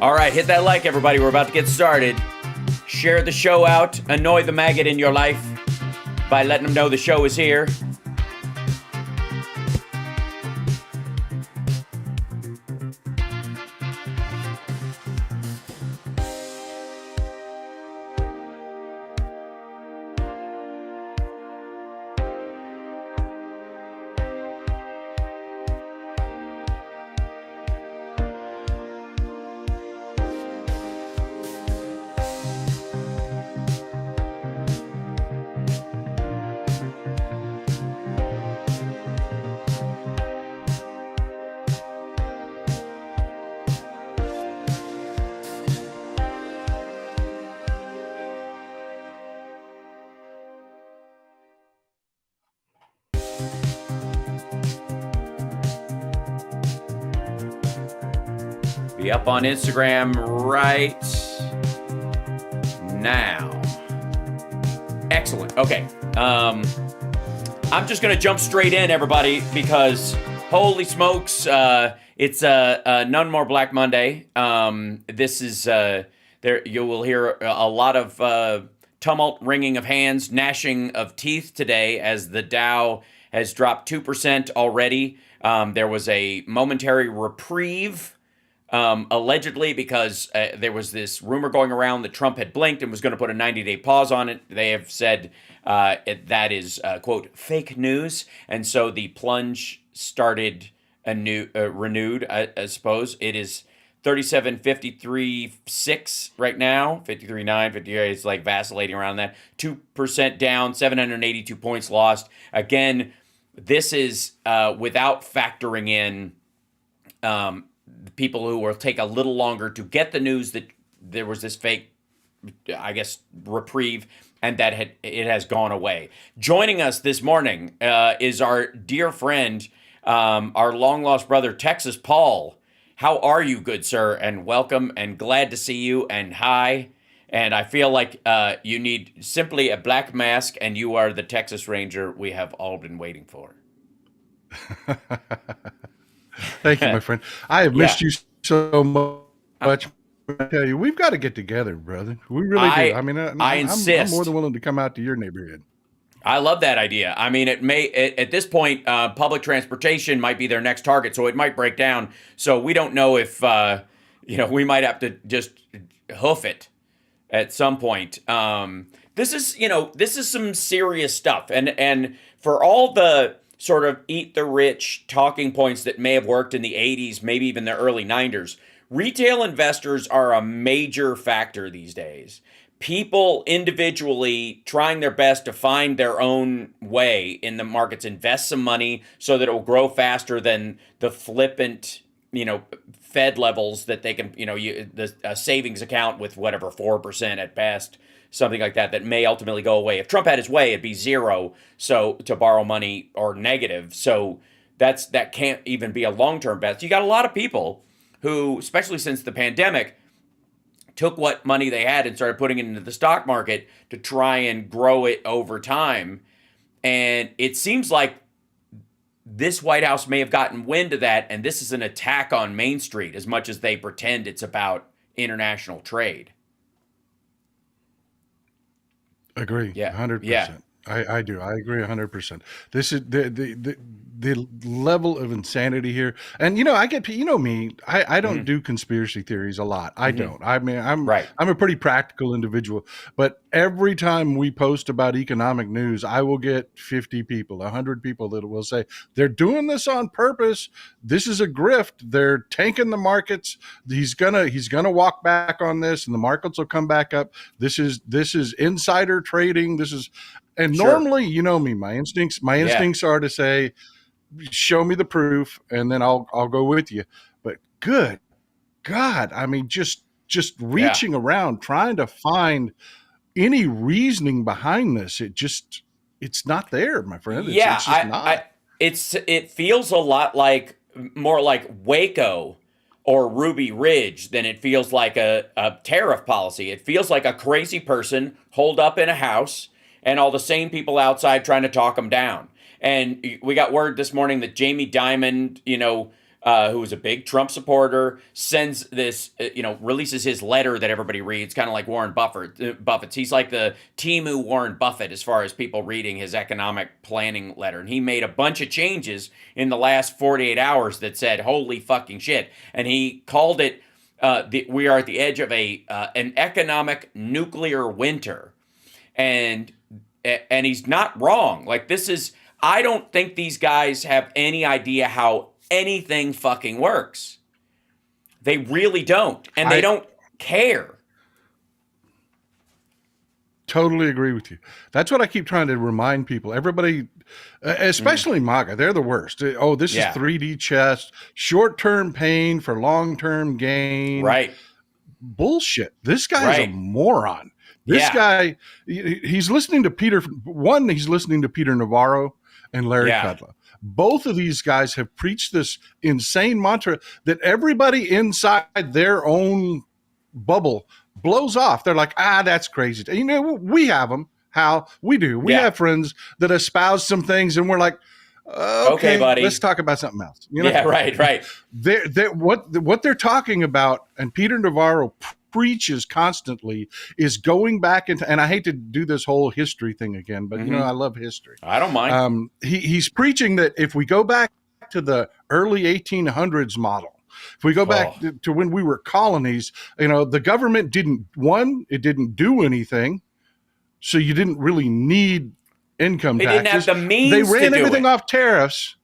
All right, hit that like, everybody. We're about to get started. Share the show out. Annoy the maggot in your life by letting them know the show is here. Be up on Instagram right now. Excellent. Okay. I'm just going to jump straight in, everybody, because holy smokes, it's None More Black Monday. This is, there. You will hear a lot of tumult, wringing of hands, gnashing of teeth today as the Dow has dropped 2% already. There was a momentary reprieve. Allegedly, because there was this rumor going around that Trump had blinked and was going to put a 90-day pause on it. They have said that is, quote, fake news. And so the plunge started renewed, I suppose. It is 37.53.6 right now, 53.9, 58. It's like vacillating around that. 2% down, 782 points lost. Again, this is without factoring in people who will take a little longer to get the news that there was this fake, I guess, reprieve, and that it has gone away. Joining us this morning is our dear friend, our long-lost brother, Texas Paul. How are you, good sir? And welcome, and glad to see you, and hi. And I feel like you need simply a black mask, and you are the Texas Ranger we have all been waiting for. Thank you, my friend. I have missed you so much. I tell you, we've got to get together, brother. We really do. I mean, I insist. I'm more than willing to come out to your neighborhood. I love that idea. I mean, at this point, public transportation might be their next target, so it might break down. So we don't know if, we might have to just hoof it at some point. This is some serious stuff. And for all the sort of eat the rich talking points that may have worked in the 80s, maybe even the early 90s. Retail investors are a major factor these days. People individually trying their best to find their own way in the markets, invest some money so that it will grow faster than the flippant, Fed levels that they can, a savings account with whatever, 4% at best. Something like that may ultimately go away. If Trump had his way, it'd be zero. So to borrow money or negative. So that can't even be a long-term bet. So you got a lot of people who, especially since the pandemic, took what money they had and started putting it into the stock market to try and grow it over time. And it seems like this White House may have gotten wind of that, and this is an attack on Main Street as much as they pretend it's about international trade. Agree. Yeah. 100%. Yeah. I do. I agree 100%. This is the level of insanity here. And I get me. I don't do conspiracy theories a lot. I don't. I mean, I'm a pretty practical individual. But every time we post about economic news, I will get 50 people, 100 people that will say they're doing this on purpose. This is a grift. They're tanking the markets. He's gonna walk back on this, and the markets will come back up. This is insider trading. And normally, me, my instincts are to say, show me the proof, and then I'll go with you. But good God, I mean, just reaching around, trying to find any reasoning behind this. It's not there, my friend. It's just not. It feels a lot more like Waco or Ruby Ridge than it feels like a tariff policy. It feels like a crazy person holed up in a house and all the same people outside trying to talk them down. And we got word this morning that Jamie Dimon, who was a big Trump supporter, sends this, releases his letter that everybody reads, kind of like Warren Buffett's. He's like the Timu Warren Buffett as far as people reading his economic planning letter. And he made a bunch of changes in the last 48 hours that said, holy fucking shit. And he called it, we are at the edge of an economic nuclear winter. And he's not wrong. Like, I don't think these guys have any idea how anything fucking works. They really don't. And they don't care. Totally agree with you. That's what I keep trying to remind people. Everybody, especially MAGA, they're the worst. Oh, this is 3D chess, short-term pain for long-term gain. Right. Bullshit. This guy's a moron. This guy, he's listening to he's listening to Peter Navarro and Larry Kudlow. Both of these guys have preached this insane mantra that everybody inside their own bubble blows off. They're like, that's crazy. You know, we have them. Hal, we do. We have friends that espouse some things, and we're like, okay, buddy, let's talk about something else. You know? Yeah, right. What they're talking about, and Peter Navarro preaches constantly, is going back into, and I hate to do this whole history thing again, but I love history. I don't mind. He's preaching that if we go back to the early 1800s model, if we go back to when we were colonies, the government didn't do anything, so you didn't really need income taxes. They didn't have the means. They ran everything off tariffs.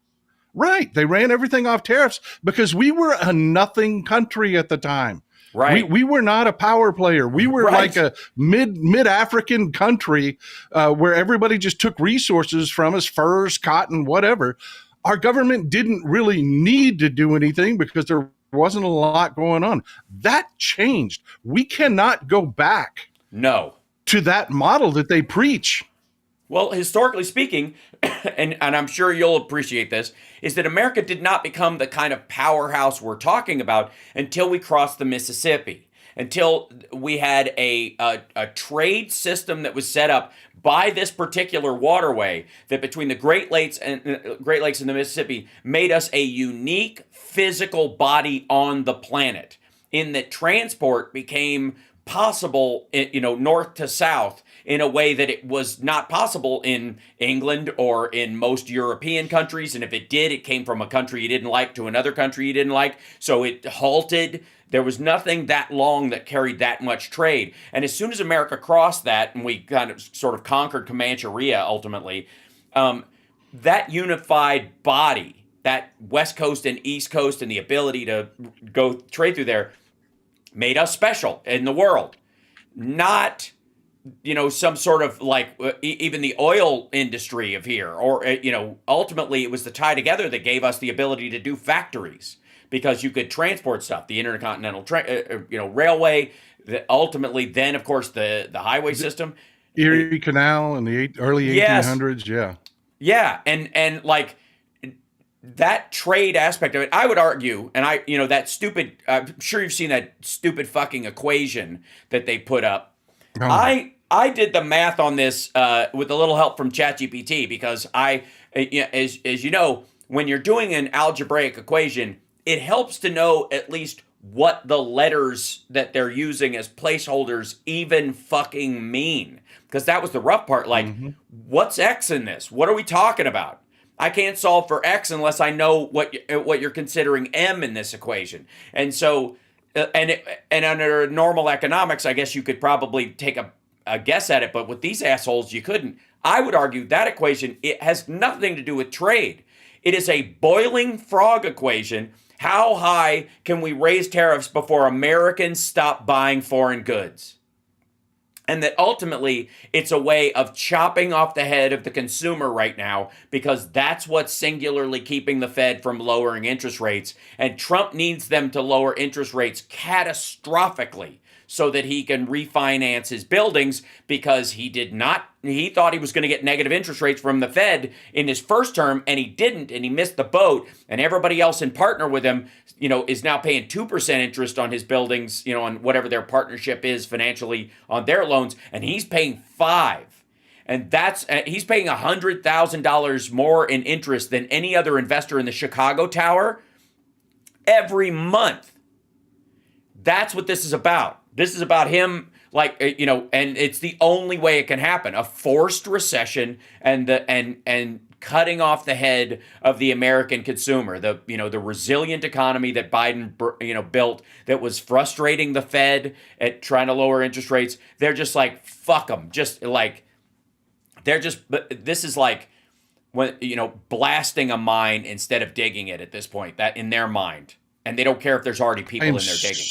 Right. They ran everything off tariffs because we were a nothing country at the time. Right. We were not a power player. We were like a mid-African country where everybody just took resources from us, furs, cotton, whatever. Our government didn't really need to do anything because there wasn't a lot going on. That changed. We cannot go back to that model that they preach. Well, historically speaking, and I'm sure you'll appreciate this, is that America did not become the kind of powerhouse we're talking about until we crossed the Mississippi, until we had a trade system that was set up by this particular waterway that between the Great Lakes and the Mississippi made us a unique physical body on the planet, in that transport became possible, north to south, in a way that it was not possible in England or in most European countries. And if it did, it came from a country you didn't like to another country you didn't like. So it halted. There was nothing that long that carried that much trade. And as soon as America crossed that, and we kind of sort of conquered Comancheria ultimately, that unified body, that West Coast and East Coast, and the ability to go trade through there, made us special in the world. Not some sort of even the oil industry of here, or, ultimately it was the tie together that gave us the ability to do factories, because you could transport stuff, the intercontinental, railway, ultimately then, of course, the highway system. Erie Canal in the early 1800s. Yeah. And that trade aspect of it, I would argue, and that stupid, I'm sure you've seen that stupid fucking equation that they put up. I did the math on this with a little help from ChatGPT, because as you know, when you're doing an algebraic equation, it helps to know at least what the letters that they're using as placeholders even fucking mean. Because that was the rough part. What's X in this? What are we talking about? I can't solve for X unless I know what you're considering M in this equation. And so, and under normal economics, I guess you could probably take a guess at it, but with these assholes, you couldn't. I would argue that equation, it has nothing to do with trade. It is a boiling frog equation. How high can we raise tariffs before Americans stop buying foreign goods? And that ultimately, it's a way of chopping off the head of the consumer right now, because that's what's singularly keeping the Fed from lowering interest rates. And Trump needs them to lower interest rates catastrophically so that he can refinance his buildings, because he thought he was going to get negative interest rates from the Fed in his first term, and he didn't, and he missed the boat. And everybody else in partner with him, is now paying 2% interest on his buildings, on whatever their partnership is financially on their loans, and he's paying 5%. And he's paying $100,000 more in interest than any other investor in the Chicago Tower every month. That's what this is about. This is about him, like, and it's the only way it can happen: a forced recession and cutting off the head of the American consumer. The resilient economy that Biden built, that was frustrating the Fed at trying to lower interest rates. They're just like, fuck them. Just like this is like when blasting a mine instead of digging it at this point. That in their mind. And they don't care if there's already people in there digging.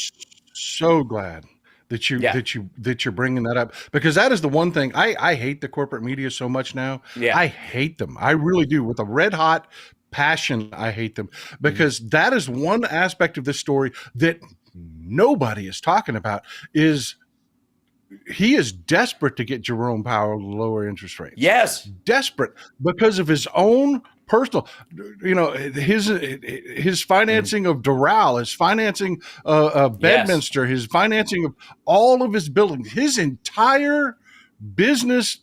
So glad that you're bringing that up, because that is the one thing I hate the corporate media so much now. Yeah. I hate them. I really do, with a red hot passion. I hate them because that is one aspect of this story that nobody is talking about. Is he is desperate to get Jerome Powell to lower interest rates. Yes. Desperate because of his own personal, his financing of Doral, his financing of Bedminster, his financing of all of his buildings, his entire business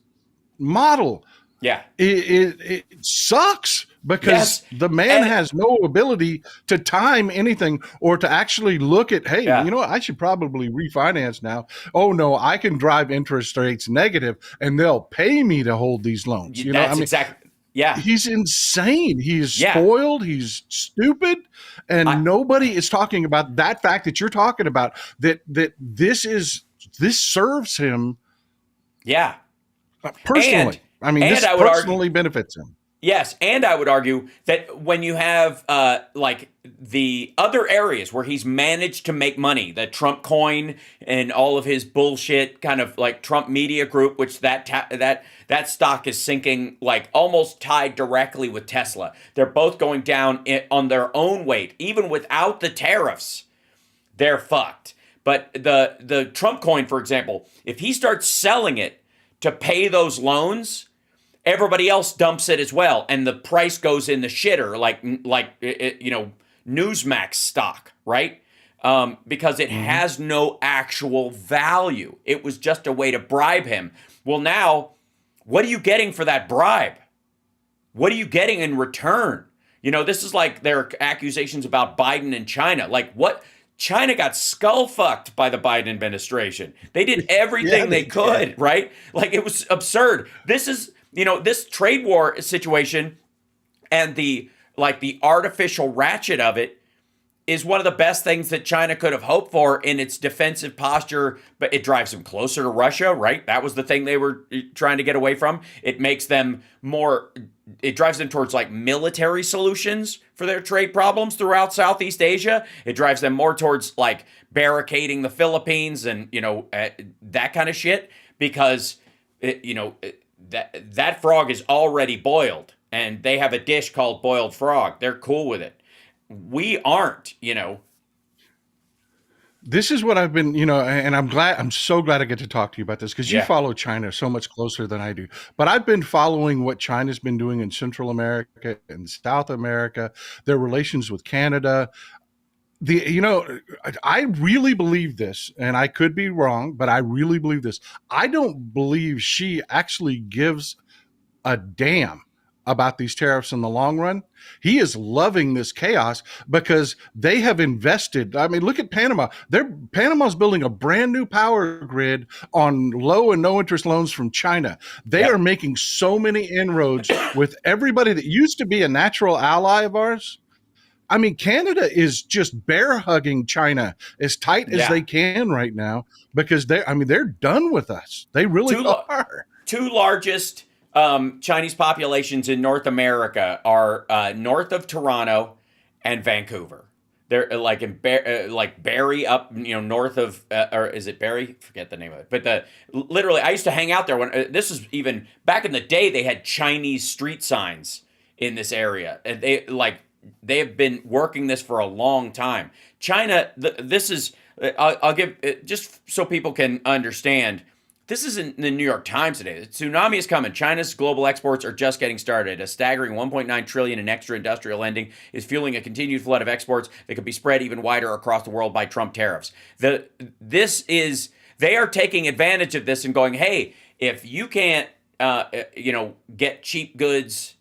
model. Yeah. It sucks because the man has no ability to time anything or to actually look at, hey, I should probably refinance now. Oh, no, I can drive interest rates negative and they'll pay me to hold these loans. Exactly. Yeah. He's insane. He's spoiled. He's stupid. And nobody is talking about that fact that you're talking about, that this serves him. Yeah. Personally. This personally benefits him. Yes, and I would argue that when you have like the other areas where he's managed to make money, the Trump coin and all of his bullshit, kind of like Trump Media Group, which that stock is sinking, like almost tied directly with Tesla. They're both going down on their own weight, even without the tariffs. They're fucked. But the Trump coin, for example, if he starts selling it to pay those loans, everybody else dumps it as well, and the price goes in the shitter, like Newsmax stock, right? Because it has no actual value. It was just a way to bribe him. Well, now, what are you getting for that bribe? What are you getting in return? This is like their accusations about Biden and China. Like, what? China got skull fucked by the Biden administration. They did everything they could, right? Like, it was absurd. This is, this trade war situation and the artificial ratchet of it is one of the best things that China could have hoped for in its defensive posture, but it drives them closer to Russia, right? That was the thing they were trying to get away from. It makes them it drives them towards like military solutions for their trade problems throughout Southeast Asia. It drives them more towards like barricading the Philippines and, that kind of shit, because, that frog is already boiled and they have a dish called boiled frog. They're cool with it. We aren't, This is what I've been, and I'm so glad I get to talk to you about this, because you follow China so much closer than I do. But I've been following what China's been doing in Central America and South America, their relations with Canada. I really believe this, and I could be wrong, but I really believe this. I don't believe Xi actually gives a damn about these tariffs in the long run. He is loving this chaos because they have invested. I mean, look at Panama. Panama's building a brand new power grid on low and no interest loans from China. They are making so many inroads with everybody that used to be a natural ally of ours. I mean, Canada is just bear hugging China as tight as they can right now, because they're done with us. They really are. Two largest Chinese populations in North America are north of Toronto and Vancouver. They're like in Barrie, up north of or is it Barrie? Forget the name of it. But literally, I used to hang out there when this was even back in the day. They had Chinese street signs in this area, and they have been working this for a long time. China, this is I'll give just so people can understand. This is in the New York Times today. The tsunami is coming. China's global exports are just getting started. A staggering $1.9 trillion in extra industrial lending is fueling a continued flood of exports that could be spread even wider across the world by Trump tariffs. They are taking advantage of this and going, hey, if you can't, get cheap goods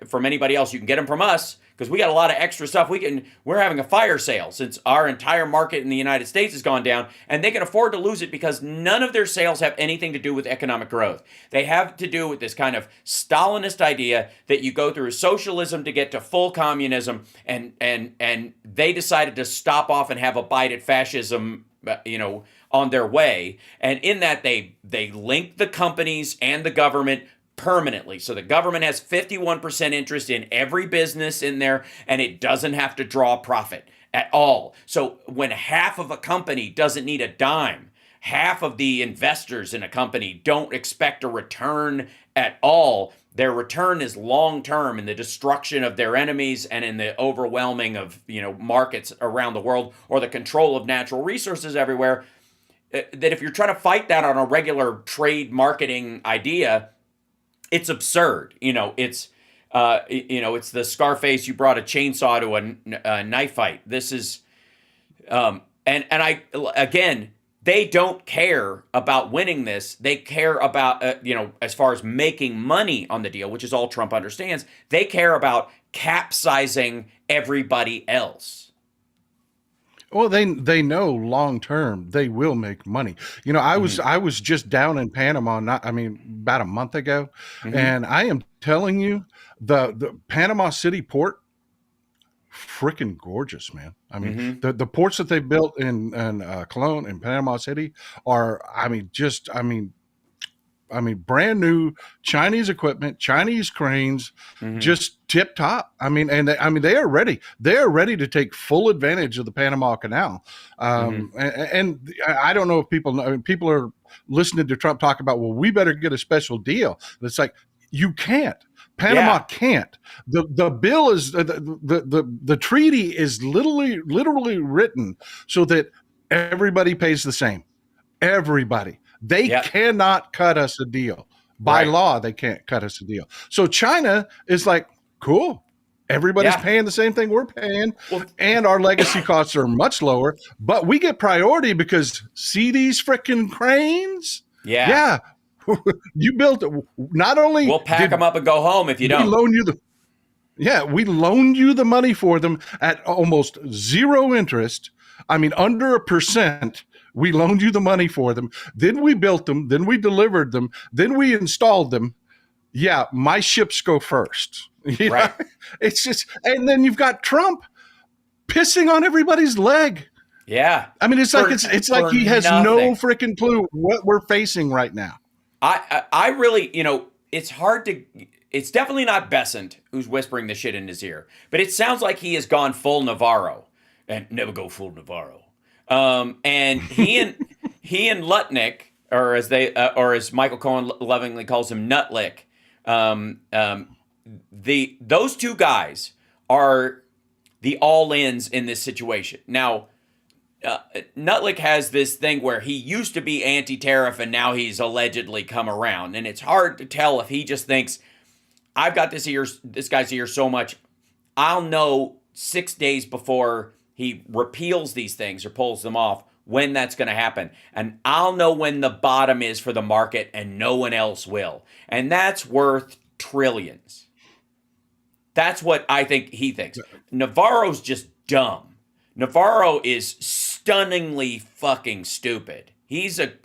from anybody else, you can get them from us. because we got a lot of extra stuff. We're having a fire sale since our entire market in the United States has gone down, and they can afford to lose it because none of their sales have anything to do with economic growth. They have to do with this kind of Stalinist idea that you go through socialism to get to full communism, and they decided to stop off and have a bite at fascism, on their way. And in that, they link the companies and the government permanently. So the government has 51% interest in every business in there, and it doesn't have to draw profit at all. So when half of a company doesn't need a dime, half of the investors in a company don't expect a return at all. Their return is long-term in the destruction of their enemies and in the overwhelming of, markets around the world, or the control of natural resources everywhere. That if you're trying to fight that on a regular trade marketing idea, it's absurd. It's the Scarface, you brought a chainsaw to a knife fight. This is, they don't care about winning this. They care about, as far as making money on the deal, which is all Trump understands. They care about capsizing everybody else. Well, they know long term they will make money. I was just down in Panama, about a month ago, and I am telling you, the Panama City port, freaking gorgeous, man. The ports that they built in Cologne and Panama City are, brand new Chinese equipment, Chinese cranes, just tip top. They are ready. They are ready to take full advantage of the Panama Canal. And I don't know if people know. People are listening to Trump talk about, well, we better get a special deal. It's like, you can't. Panama can't. The bill is the treaty is literally written so that everybody pays the same. Everybody. They cannot cut us a deal. By law, they can't cut us a deal. So China is like, cool. Everybody's paying the same thing we're paying, and our legacy costs are much lower, but we get priority because see these freaking cranes? Yeah. You built it. Not only we'll pack them up and go home if you don't. We loaned you the money for them at almost zero interest. Under 1%. We loaned you the money for them. Then we built them. Then we delivered them. Then we installed them. Yeah, my ships go first. Right. It's just, and then you've got Trump pissing on everybody's leg. Yeah. It's like he has no freaking clue what we're facing right now. I really, it's definitely not Besant who's whispering the shit in his ear, but it sounds like he has gone full Navarro, and never go full Navarro. And he and Lutnick, or as Michael Cohen lovingly calls him, Nutlick, those two guys are the all-ins in this situation. Now, Nutlick has this thing where he used to be anti-tariff and now he's allegedly come around, and it's hard to tell if he just thinks, I've got this guy's ear so much, I'll know 6 days before he repeals these things or pulls them off when that's going to happen. And I'll know when the bottom is for the market and no one else will. And that's worth trillions. That's what I think he thinks. Navarro's just dumb. Navarro is stunningly fucking stupid. He's it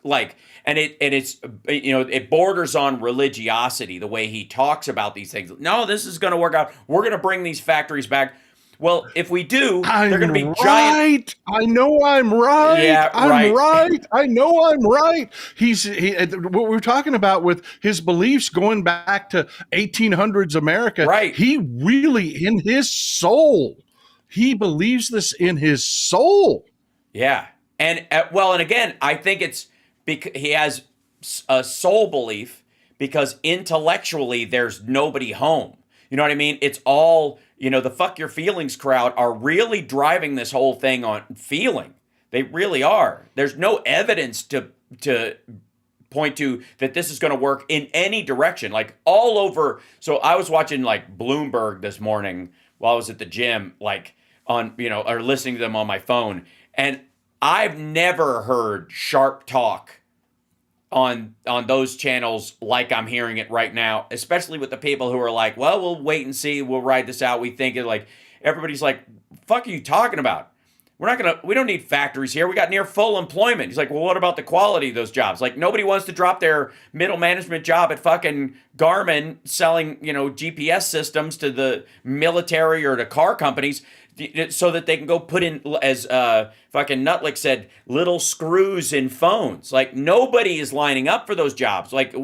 borders on religiosity, the way he talks about these things. No, this is going to work out. We're going to bring these factories back. Well, if we do, they're going to be giant. I know I'm right. Yeah, I'm right. I know I'm right. What we're talking about with his beliefs going back to 1800s America. Right. He really, in his soul, he believes this in his soul. Yeah. And again, I think it's because he has a soul belief because intellectually there's nobody home. You know what I mean? It's all, the fuck your feelings crowd are really driving this whole thing on feeling. They really are. There's no evidence to point to that this is going to work in any direction, like all over. So I was watching like Bloomberg this morning while I was at the gym, like on, or listening to them on my phone. And I've never heard sharp talk on those channels like I'm hearing it right now, especially with the people who are like, well, we'll wait and see. We'll ride this out. We think it, like, everybody's like, fuck are you talking about? We don't need factories here. We got near full employment. He's like, well, what about the quality of those jobs? Like, nobody wants to drop their middle management job at fucking Garmin selling, GPS systems to the military or to car companies so that they can go put in, as fucking Nutlick said, little screws in phones. Like, nobody is lining up for those jobs. Like,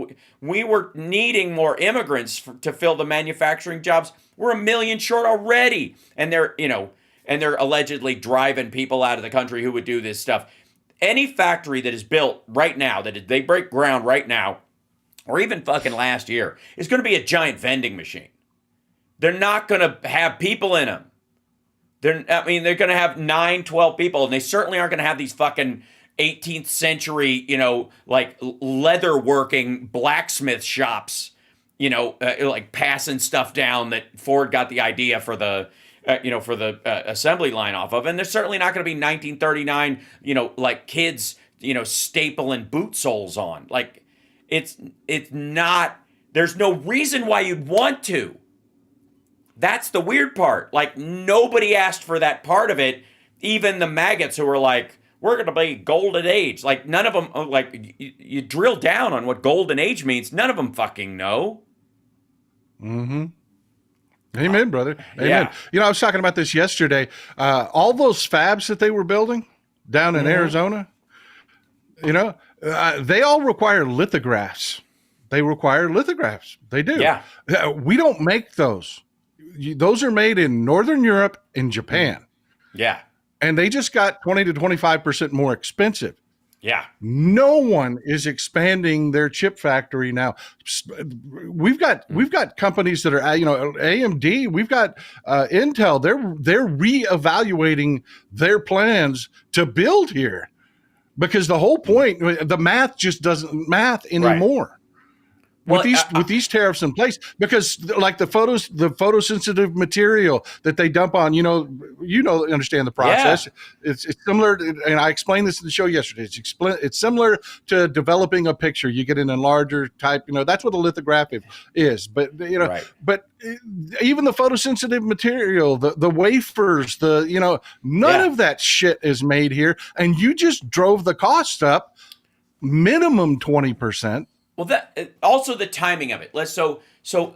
we were needing more immigrants to fill the manufacturing jobs. We're 1 million short already. And they're allegedly driving people out of the country who would do this stuff. Any factory that is built right now, that they break ground right now, or even fucking last year, is going to be a giant vending machine. They're not going to have people in them. They're going to have 9, 12 people, and they certainly aren't going to have these fucking 18th century, like leather working blacksmith shops, like passing stuff down that Ford got the idea for the assembly line off of. And there's certainly not going to be 1939, like kids, stapling boot soles on. Like, it's not, there's no reason why you'd want to. That's the weird part. Like, nobody asked for that part of it. Even the maggots who were like, we're going to be golden age. Like, none of them, like, you drill down on what golden age means. None of them fucking know. Mm-hmm. Amen, brother. Amen. Yeah. I was talking about this yesterday. All those fabs that they were building down in Arizona, they all require lithographs. They require lithographs. They do. Yeah. We don't make those. Those are made in Northern Europe and Japan. Yeah. And they just got 20 to 25% more expensive. Yeah. No one is expanding their chip factory now. We've got companies that are, AMD, we've got Intel. They're reevaluating their plans to build here because the whole point, the math just doesn't math anymore. Right. With these tariffs in place, because like the photosensitive material that they dump on, understand the process. Yeah. It's similar, and I explained this in the show yesterday. It's similar to developing a picture. You get an enlarger type, that's what a lithographic is. But but even the photosensitive material, the wafers, none of that shit is made here, and you just drove the cost up minimum 20%. Well, that also the timing of it. So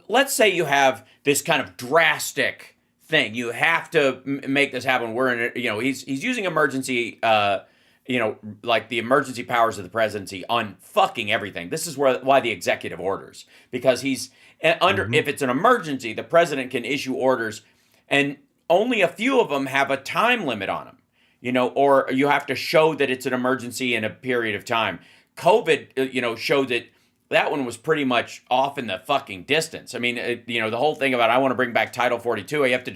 let's say you have this kind of drastic thing. You have to make this happen. We're in, he's using emergency, like the emergency powers of the presidency on fucking everything. This is why the executive orders, because he's under. If it's an emergency, the president can issue orders, and only a few of them have a time limit on them. Or you have to show that it's an emergency in a period of time. COVID, showed that one was pretty much off in the fucking distance. I mean, the whole thing about I want to bring back Title 42, you have to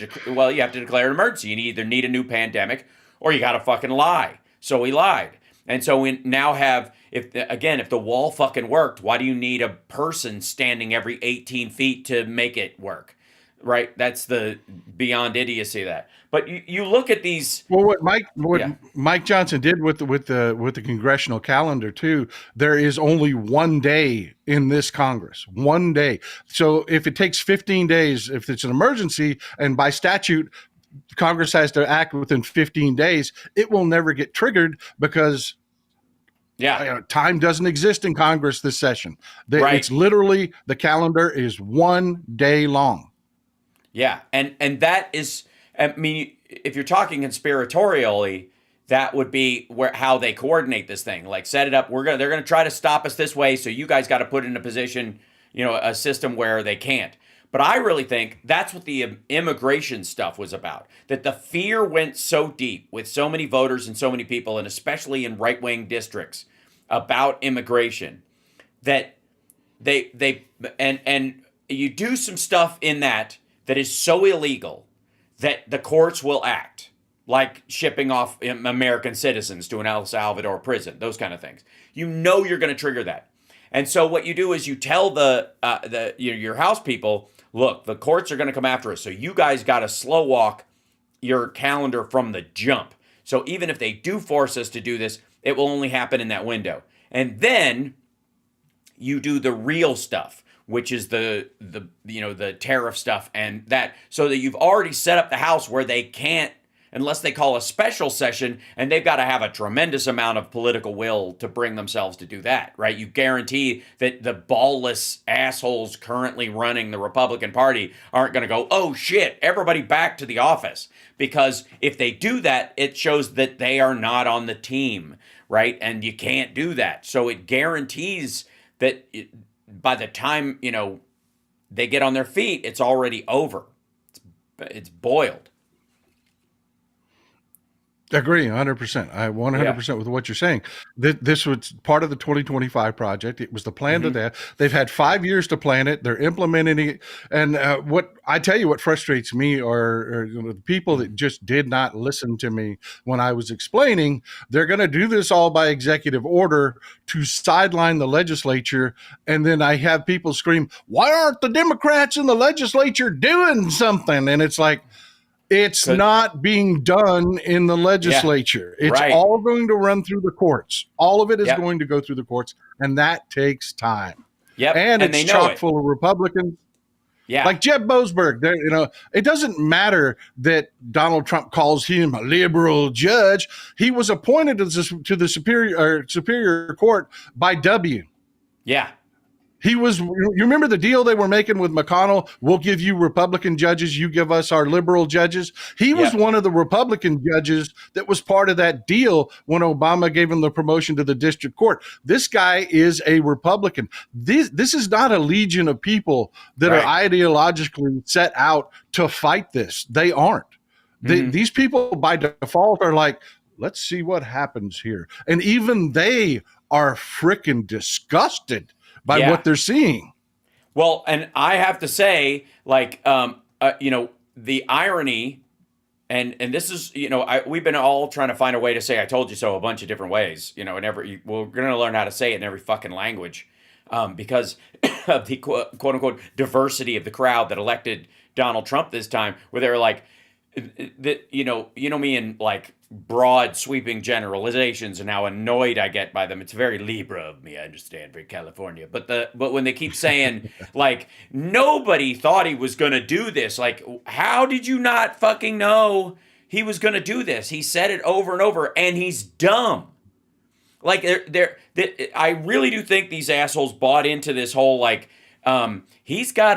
declare an emergency. You either need a new pandemic or you got to fucking lie. So he lied. And so we now have, if the wall fucking worked, why do you need a person standing every 18 feet to make it work? Right? That's the beyond idiocy of that. But you look at these. Well, what Mike Johnson did with the congressional calendar too. There is only one day in this Congress, one day. So if it takes 15 days, if it's an emergency, and by statute, Congress has to act within 15 days, it will never get triggered because. Time doesn't exist in Congress this session. It's literally the calendar is 1 day long. Yeah, and that is, I mean, if you're talking conspiratorially, that would be how they coordinate this thing. Like, set it up. They're gonna try to stop us this way, so you guys got to put in a position, a system where they can't. But I really think that's what the immigration stuff was about. That the fear went so deep with so many voters and so many people, and especially in right-wing districts, about immigration, that they you do some stuff in that is so illegal that the courts will act, like shipping off American citizens to an El Salvador prison, those kind of things. You're going to trigger that. And so what you do is you tell your House people, look, the courts are going to come after us, so you guys got to slow walk your calendar from the jump. So even if they do force us to do this, it will only happen in that window. And then you do the real stuff, which is the the tariff stuff and that, so that you've already set up the House where they can't, unless they call a special session, and they've got to have a tremendous amount of political will to bring themselves to do that, right? You guarantee that the ballless assholes currently running the Republican Party aren't going to go, oh shit, everybody back to the office. Because if they do that, it shows that they are not on the team, right? And you can't do that. So it guarantees that by the time, they get on their feet, it's already over. It's boiled. Agree 100%. I 100% with what you're saying. This was part of the 2025 project. It was the plan to that. They've had 5 years to plan it. They're implementing it. And what frustrates me are the people that just did not listen to me when I was explaining. They're going to do this all by executive order to sideline the legislature. And then I have people scream, why aren't the Democrats in the legislature doing something? And it's like, it's not being done in the legislature. It's all going to run through the courts. All of it is going to go through the courts, and that takes time. And it's chock full of Republicans. Like Jeb Boasberg. It doesn't matter that Donald Trump calls him a liberal judge. He was appointed to the Superior Court by W. He was, you remember the deal they were making with McConnell? We'll give you Republican judges, you give us our liberal judges. He was one of the Republican judges that was part of that deal when Obama gave him the promotion to the district court. This guy is a Republican. This is not a legion of people that are ideologically set out to fight this. They aren't. These people by default are like, let's see what happens here. And even they are freaking disgusted by what they're seeing. Well, and I have to say, the irony, and this is, we've been all trying to find a way to say "I told you so" a bunch of different ways, and we're going to learn how to say it in every fucking language, because of the quote unquote diversity of the crowd that elected Donald Trump this time, where they're like, me in like broad sweeping generalizations and how annoyed I get by them. It's very Libra of me, I understand, very California. But when they keep saying like nobody thought he was gonna do this, like how did you not fucking know he was gonna do this? He said it over and over, and he's dumb. Like I really do think these assholes bought into this whole like he's got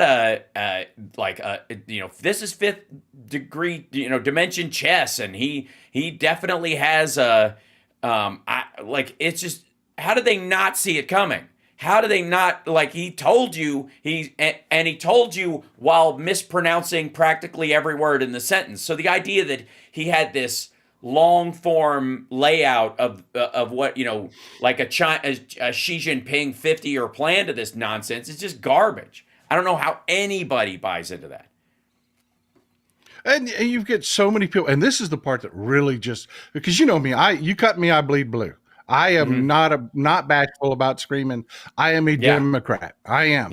this is fifth degree, dimension chess, and he definitely has it's just, how did they not see it coming? How do they not, he told you, and he told you while mispronouncing practically every word in the sentence. So the idea that he had this long form layout of what, like a Xi Jinping 50-year plan to this nonsense is just garbage. I don't know how anybody buys into that. And you get so many people, and this is the part that really just, because you know me, you cut me, I bleed blue. I am not bashful about screaming. I am a Democrat. I am.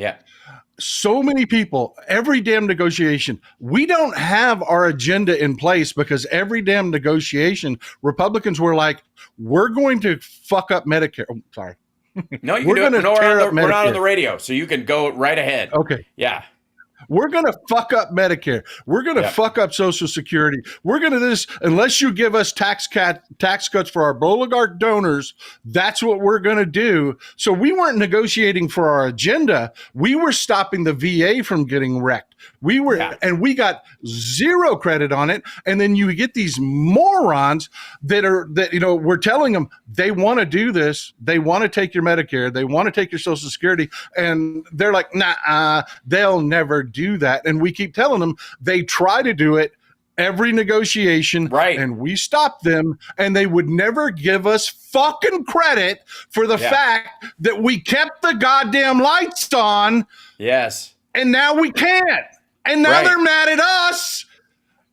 So many people, every damn negotiation, we don't have our agenda in place because every damn negotiation, Republicans were like, we're going to fuck up Medicare. Oh, sorry. No, you can do it. We're not on the radio, so you can go right ahead. Okay. Yeah. We're going to fuck up Medicare. We're going to fuck up Social Security. We're going to this, unless you give us tax cuts for our oligarch donors, that's what we're going to do. So we weren't negotiating for our agenda. We were stopping the VA from getting wrecked. We were, and we got zero credit on it. And then you get these morons that we're telling them they want to do this. They want to take your Medicare. They want to take your Social Security. And they're like, nah, they'll never do that. And we keep telling them they try to do it every negotiation. And we stop them, and they would never give us fucking credit for the fact that we kept the goddamn lights on. Yes. And now we can't. And now they're mad at us.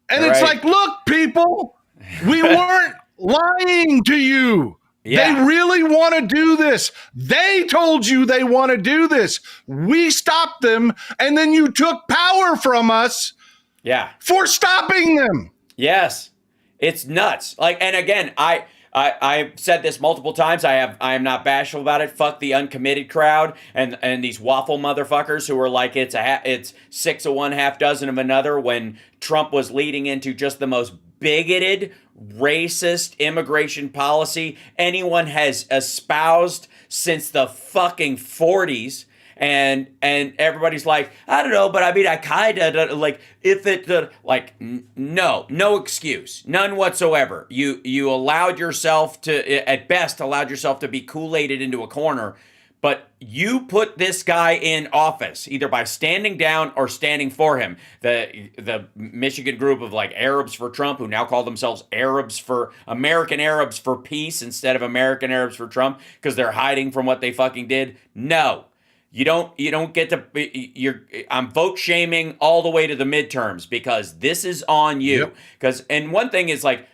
And it's like, look, people, we weren't lying to you. They really want to do this. They told you they want to do this. We stopped them, and then you took power from us for stopping them. Yes. It's nuts. And again, I've said this multiple times. I am not bashful about it. Fuck the uncommitted crowd and these waffle motherfuckers who are like it's 6 of one, half dozen of another, when Trump was leading into just the most bigoted, racist immigration policy anyone has espoused since the fucking 40s. And everybody's like, I don't know, but I mean, I kind of like, if it no excuse, none whatsoever. You allowed yourself to, at best, allowed yourself to be Kool-Aided into a corner, but you put this guy in office either by standing down or standing for him. The Michigan group of like Arabs for Trump, who now call themselves American Arabs for Peace instead of American Arabs for Trump, because they're hiding from what they fucking did. No. You don't get to. I'm vote shaming all the way to the midterms, because this is on you. Because and one thing is, like,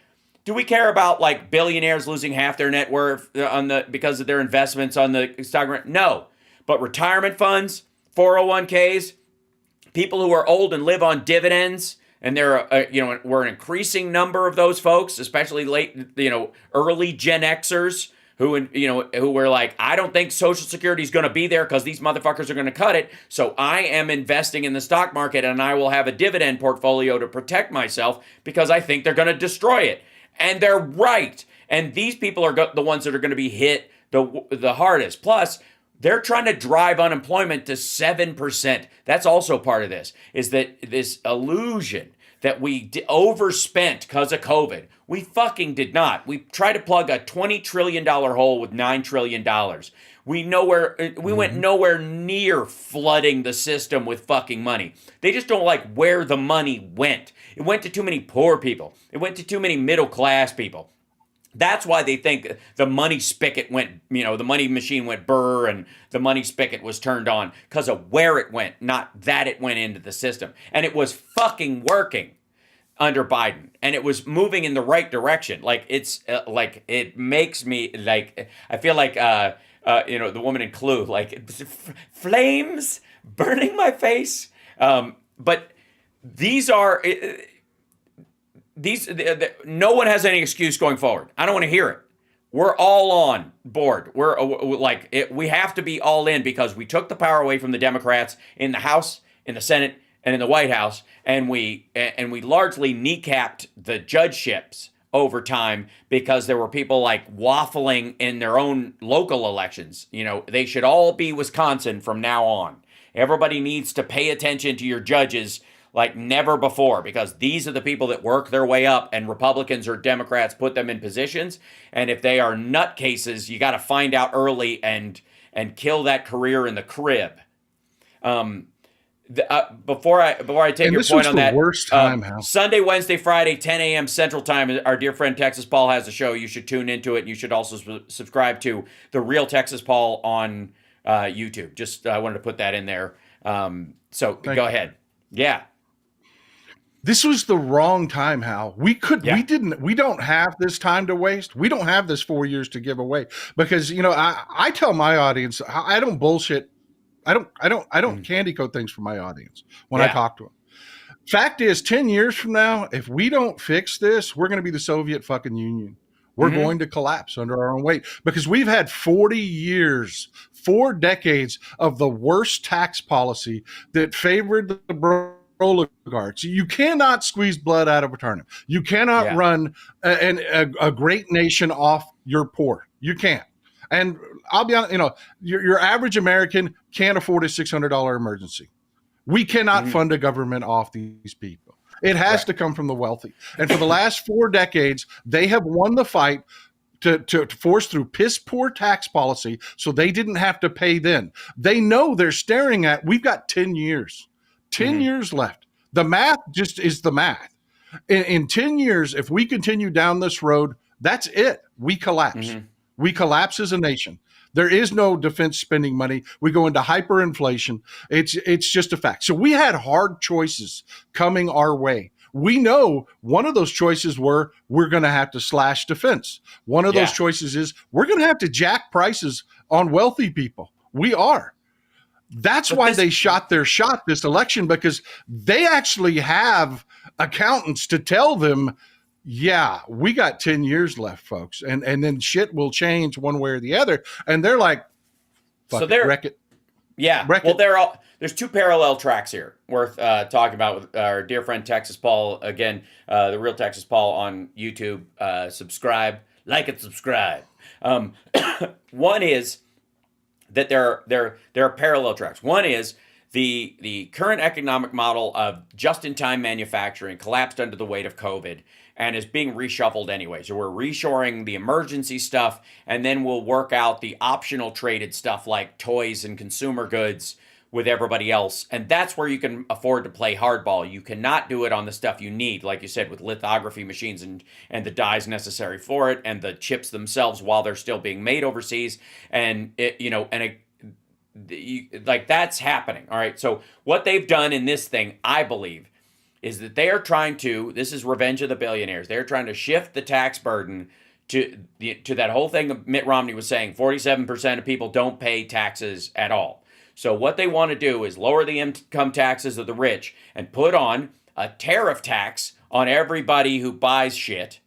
do we care about like billionaires losing half their net worth because of their investments on the stock market? No, but retirement funds, 401ks, people who are old and live on dividends, and we're an increasing number of those folks, especially early Gen Xers. Who were like, I don't think Social Security is going to be there because these motherfuckers are going to cut it. So I am investing in the stock market, and I will have a dividend portfolio to protect myself because I think they're going to destroy it. And they're right. And these people are the ones that are going to be hit the hardest. Plus, they're trying to drive unemployment to 7%. That's also part of this, is that this illusion that we overspent because of COVID. We fucking did not. We tried to plug a $20 trillion hole with $9 trillion. We went nowhere near flooding the system with fucking money. They just don't like where the money went. It went to too many poor people. It went to too many middle class people. That's why they think the money spigot went, the money machine went burr and the money spigot was turned on, because of where it went, not that it went into the system. And it was fucking working under Biden, and it was moving in the right direction. Like, it's it makes me like, I feel like, the woman in Clue, like flames burning my face. But these are, no one has any excuse going forward. I don't want to hear it. We're all on board. We have to be all in, because we took the power away from the Democrats in the House, in the Senate, and in the White House, and we largely kneecapped the judgeships over time, because there were people like waffling in their own local elections. They should all be Wisconsin from now on. Everybody needs to pay attention to your judges like never before, because these are the people that work their way up, and Republicans or Democrats put them in positions. And if they are nutcases, you got to find out early and kill that career in the crib. Before I take your point on that, worst time, Hal. Sunday, Wednesday, Friday, 10 a.m. Central Time, our dear friend Texas Paul has a show. You should tune into it. You should also subscribe to The Real Texas Paul on YouTube. Just I wanted to put that in there. So go ahead. Yeah. This was the wrong time, Hal. We don't have this time to waste. We don't have this 4 years to give away, because, I tell my audience, I don't bullshit. I don't candy coat things for my audience when I talk to them. Fact is, 10 years from now, if we don't fix this, we're going to be the Soviet fucking Union. We're going to collapse under our own weight, because we've had 40 years, 4 decades of the worst tax policy that favored the oligarchs. You cannot squeeze blood out of a turnip. You cannot run a great nation off your poor. You can't. And I'll be honest, your average American can't afford a $600 emergency. We cannot fund a government off these people. It has to come from the wealthy. And for the last 4 decades, they have won the fight to force through piss poor tax policy, so they didn't have to pay then. They know they're staring at, we've got 10 years. 10 years left. The math just is the math. In 10 years, if we continue down this road, that's it. We collapse. We collapse as a nation. There is no defense spending money. We go into hyperinflation. It's just a fact. So we had hard choices coming our way. We know one of those choices we're going to have to slash defense. One of those choices is we're going to have to jack prices on wealthy people. We are. That's why they shot their shot this election, because they actually have accountants to tell them yeah, we got 10 years left, folks. And then shit will change one way or the other. And they're like, So fuck it, wreck it. Yeah. Wreck Well, it. there's two parallel tracks here worth talking about with our dear friend Texas Paul. Again, the real Texas Paul on YouTube. Subscribe, like it, subscribe. One is that there are parallel tracks. One is the current economic model of just-in-time manufacturing collapsed under the weight of COVID and is being reshuffled anyway. So we're reshoring the emergency stuff, and then we'll work out the optional traded stuff like toys and consumer goods with everybody else. And that's where you can afford to play hardball. You cannot do it on the stuff you need, like you said, with lithography machines and the dyes necessary for it and the chips themselves while they're still being made overseas. And like that's happening. All right. So what they've done in this thing, I believe, is that they are trying to, this is revenge of the billionaires. They're trying to shift the tax burden to that whole thing that Mitt Romney was saying, 47% of people don't pay taxes at all. So what they want to do is lower the income taxes of the rich and put on a tariff tax on everybody who buys shit.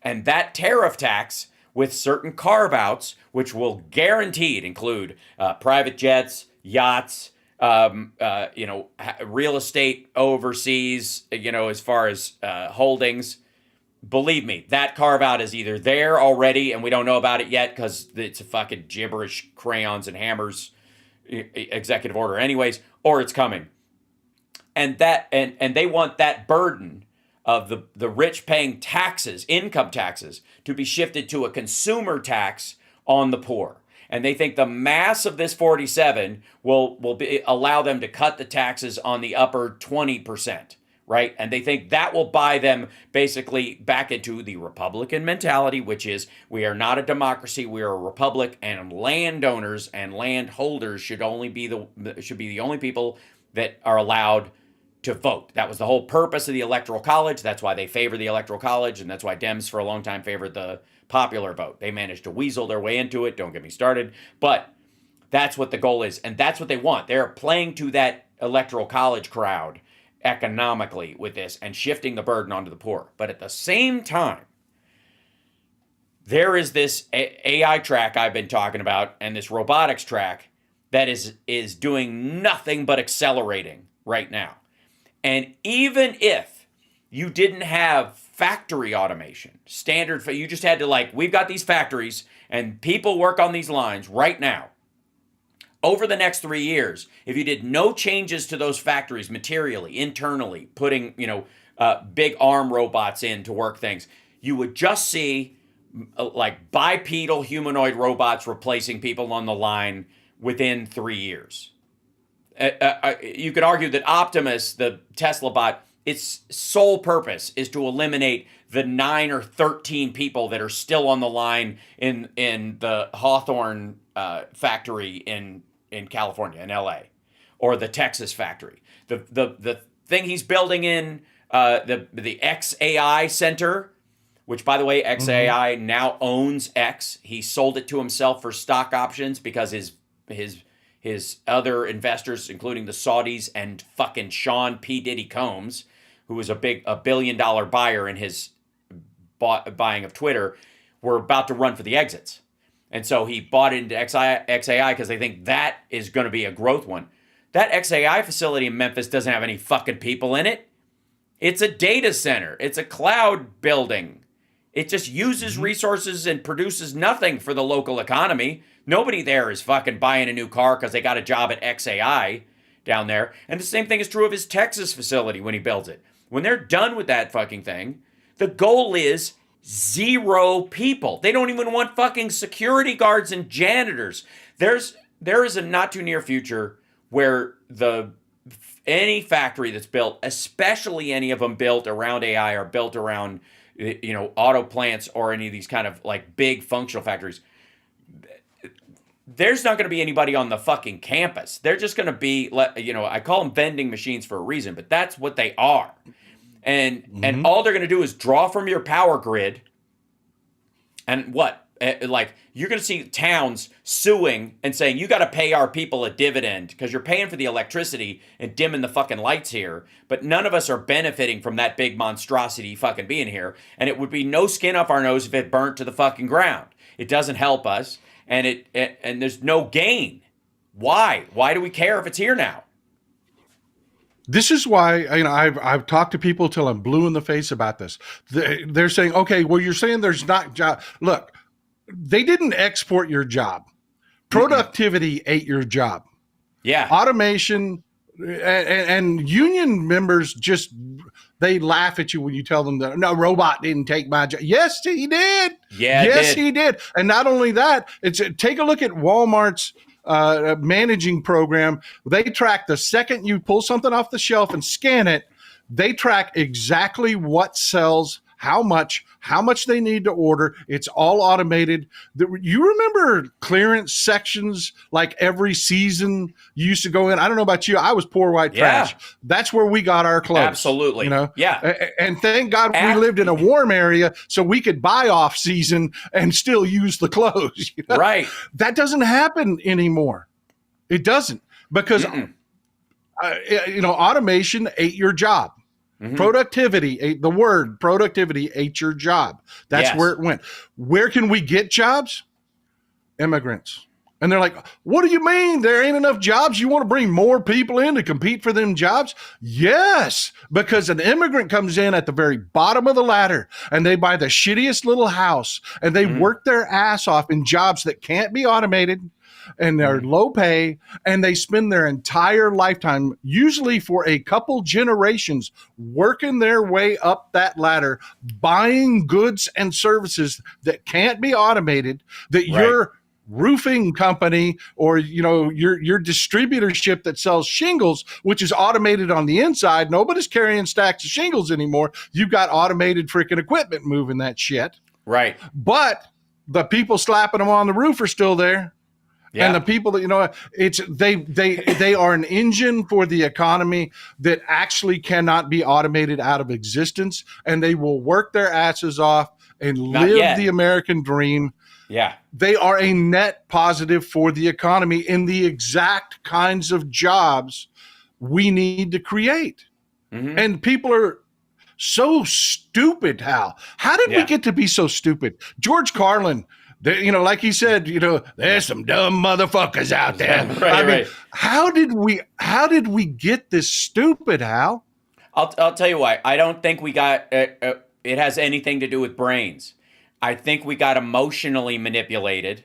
And that tariff tax with certain carve-outs, which will guaranteed include private jets, yachts, real estate overseas, as far as holdings. Believe me, that carve out is either there already and we don't know about it yet because it's a fucking gibberish crayons and hammers executive order anyways, or it's coming. And they want that burden of the rich paying taxes, income taxes, to be shifted to a consumer tax on the poor. And they think the mass of this 47 will allow them to cut the taxes on the upper 20%, right? And they think that will buy them basically back into the Republican mentality, which is we are not a democracy, we are a republic, and landowners and landholders should be the only people that are allowed to vote. That was the whole purpose of the Electoral College. That's why they favor the Electoral College, and that's why Dems for a long time favored the popular vote. They managed to weasel their way into it. Don't get me started. But that's what the goal is, and that's what they want. They're playing to that Electoral College crowd economically with this and shifting the burden onto the poor. But at the same time, there is this AI track I've been talking about and this robotics track that is doing nothing but accelerating right now. And even if you didn't have factory automation, you just had to we've got these factories and people work on these lines right now. Over the next 3 years, if you did no changes to those factories materially, internally, putting, big arm robots in to work things, you would just see bipedal humanoid robots replacing people on the line within 3 years. You could argue that Optimus, the Tesla bot, its sole purpose is to eliminate the 9 or 13 people that are still on the line in the Hawthorne factory in California, in LA, or the Texas factory. The thing he's building in the XAI Center, which, by the way, XAI now owns X. He sold it to himself for stock options because his other investors, including the Saudis and fucking Sean P. Diddy Combs, who was a $1 billion buyer in his buying of Twitter, were about to run for the exits. And so he bought into XAI because they think that is going to be a growth one. That XAI facility in Memphis doesn't have any fucking people in it. It's a data center. It's a cloud building. It just uses resources and produces nothing for the local economy. Nobody there is fucking buying a new car because they got a job at XAI down there. And the same thing is true of his Texas facility when he builds it. When they're done with that fucking thing, the goal is 0 people. They don't even want fucking security guards and janitors. There is a not too near future where any factory that's built, especially any of them built around AI or built around auto plants or any of these kind of big functional factories, there's not going to be anybody on the fucking campus. They're just going to be, I call them vending machines for a reason, but that's what they are. And all they're going to do is draw from your power grid and like you're going to see towns suing and saying you got to pay our people a dividend because you're paying for the electricity and dimming the fucking lights here, but none of us are benefiting from that big monstrosity fucking being here, and it would be no skin off our nose if it burnt to the fucking ground. It doesn't help us, and and there's no gain. Why do we care if it's here now? This is why, I've talked to people till I'm blue in the face about this. They're saying, okay, well, you're saying there's not job. Look, they didn't export your job. Productivity ate your job. Yeah. Automation and union members they laugh at you when you tell them that no robot didn't take my job. Yes, he did. Yeah, yes, he did. And not only that, take a look at Walmart's managing program. They track the second you pull something off the shelf and scan it, they track exactly what sells, how much they need to order. It's all automated. You remember clearance sections like every season you used to go in? I don't know about you. I was poor white trash. That's where we got our clothes. Absolutely. Yeah. And thank God we lived in a warm area so we could buy off season and still use the clothes. Right. That doesn't happen anymore. It doesn't, because automation ate your job. Mm-hmm. Productivity ate your job. That's where it went. Where can we get jobs? Immigrants. And they're like, what do you mean there ain't enough jobs? You want to bring more people in to compete for them jobs? Yes, because an immigrant comes in at the very bottom of the ladder and they buy the shittiest little house and they work their ass off in jobs that can't be automated and they're low pay, and they spend their entire lifetime, usually for a couple generations, working their way up that ladder, buying goods and services that can't be automated, that your roofing company or your distributorship that sells shingles, which is automated on the inside. Nobody's carrying stacks of shingles anymore. You've got automated freaking equipment moving that shit. Right. But the people slapping them on the roof are still there. Yeah. And the people that, they are an engine for the economy that actually cannot be automated out of existence. And they will work their asses off and live the American dream. Yeah. They are a net positive for the economy in the exact kinds of jobs we need to create. Mm-hmm. And people are so stupid, Hal. How did we get to be so stupid? George Carlin, like he said, there's some dumb motherfuckers out there. Right. How did we get this stupid, Hal? I'll tell you why. I don't think we got it has anything to do with brains. I think we got emotionally manipulated,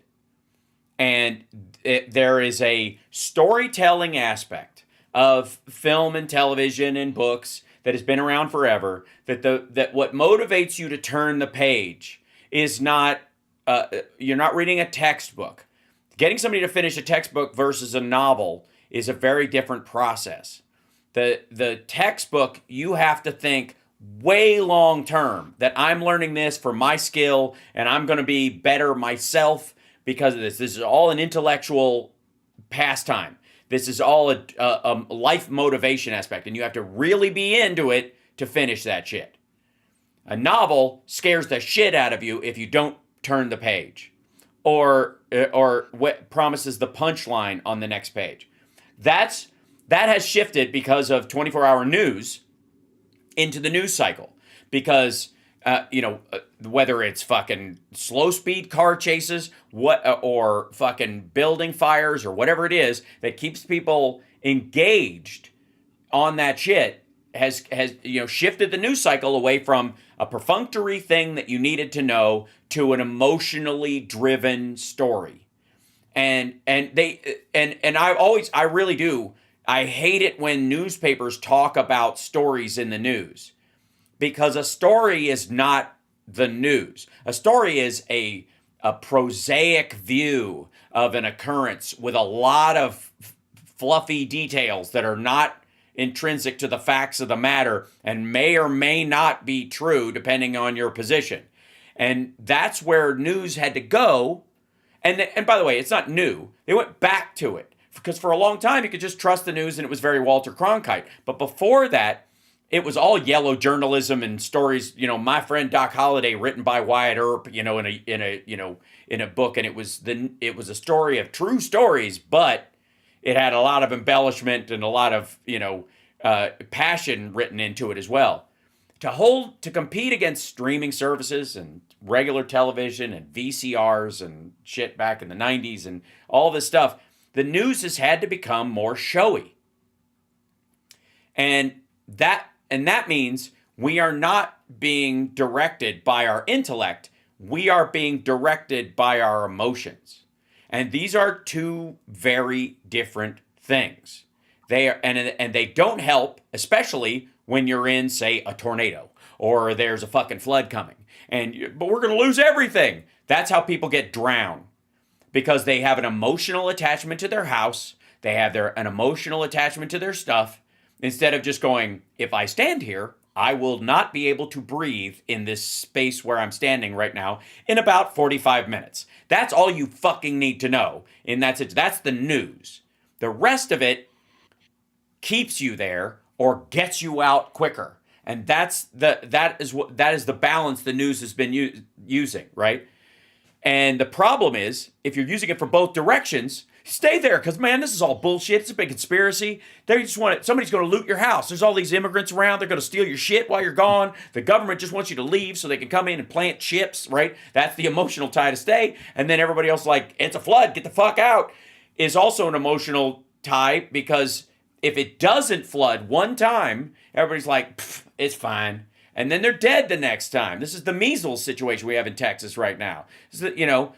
and there is a storytelling aspect of film and television and books that has been around forever, that what motivates you to turn the page is not you're not reading a textbook. Getting somebody to finish a textbook versus a novel is a very different process. The textbook, you have to think way long term, that I'm learning this for my skill and I'm going to be better myself because of this. This is all an intellectual pastime. This is all a life motivation aspect, and you have to really be into it to finish that shit. A novel scares the shit out of you if you don't turn the page, or what promises the punchline on the next page. That has shifted because of 24-hour news into the news cycle, because whether it's fucking slow speed car chases, or fucking building fires, or whatever it is that keeps people engaged on that shit, has shifted the news cycle away from a perfunctory thing that you needed to know to an emotionally driven story. And I really do. I hate it when newspapers talk about stories in the news, because a story is not the news. A story is a prosaic view of an occurrence with a lot of fluffy details that are not intrinsic to the facts of the matter and may or may not be true depending on your position. And that's where news had to go. And by the way, it's not new. They went back to it, because for a long time you could just trust the news and it was very Walter Cronkite. But before that, it was all yellow journalism and stories. You know, My Friend Doc Holliday, written by Wyatt Earp. You know, in a book, and it was a story of true stories, but it had a lot of embellishment and a lot of passion written into it as well. To compete against streaming services and regular television and VCRs and shit back in the 90s and all this stuff, the news has had to become more showy. And that means we are not being directed by our intellect. We are being directed by our emotions. And these are two very different things. They are, and they don't help, especially when you're in, say, a tornado or there's a fucking flood coming. But we're going to lose everything. That's how people get drowned, because they have an emotional attachment to their house. They have an emotional attachment to their stuff, instead of just going, if I stand here, I will not be able to breathe in this space where I'm standing right now in about 45 minutes. That's all you fucking need to know. And that's the news. The rest of it keeps you there or gets you out quicker. And that is the balance the news has been using, right? And the problem is, if you're using it for both directions, stay there, because, man, this is all bullshit. It's a big conspiracy. They just want it. Somebody's going to loot your house. There's all these immigrants around. They're going to steal your shit while you're gone. The government just wants you to leave so they can come in and plant chips, right? That's the emotional tie to stay. And then everybody else, like, it's a flood, get the fuck out, is also an emotional tie, because if it doesn't flood one time, everybody's like, it's fine. And then they're dead the next time. This is the measles situation we have in Texas right now. This is,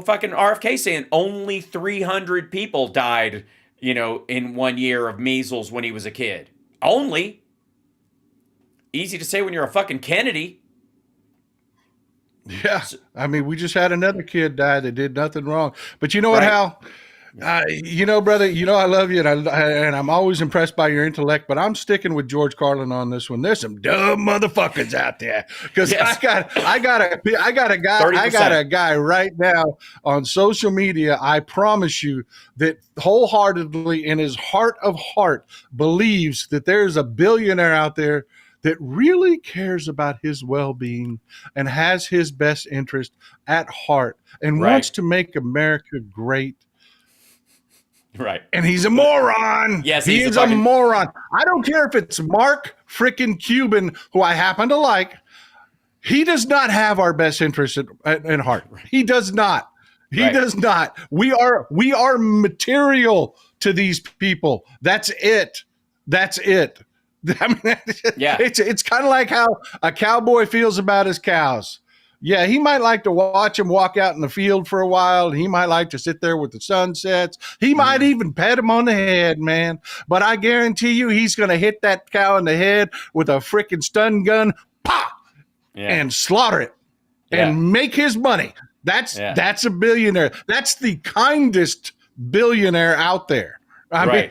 fucking RFK saying only 300 people died, in 1 year of measles when he was a kid. Only. Easy to say when you're a fucking Kennedy. Yeah. I mean, we just had another kid die that did nothing wrong. But you know what, right, Hal? Brother, I love you, and I'm always impressed by your intellect, but I'm sticking with George Carlin on this one. There's some dumb motherfuckers out there, because yes. I got a guy right now on social media. I promise you that wholeheartedly, in his heart of heart, believes that there's a billionaire out there that really cares about his well-being and has his best interest at heart and right, wants to make America great. Right. And he's a moron. Yes, he is a moron. I don't care if it's Mark frickin' Cuban, who I happen to like. He does not have our best interest in heart. He does not. He does not. We are material to these people. That's it. That's it. I mean, yeah. It's kind of like how a cowboy feels about his cows. Yeah, he might like to watch him walk out in the field for a while. He might like to sit there with the sunsets. He might even pat him on the head, man. But I guarantee you he's going to hit that cow in the head with a freaking stun gun, pop, and slaughter it and make his money. That's a billionaire. That's the kindest billionaire out there. I mean,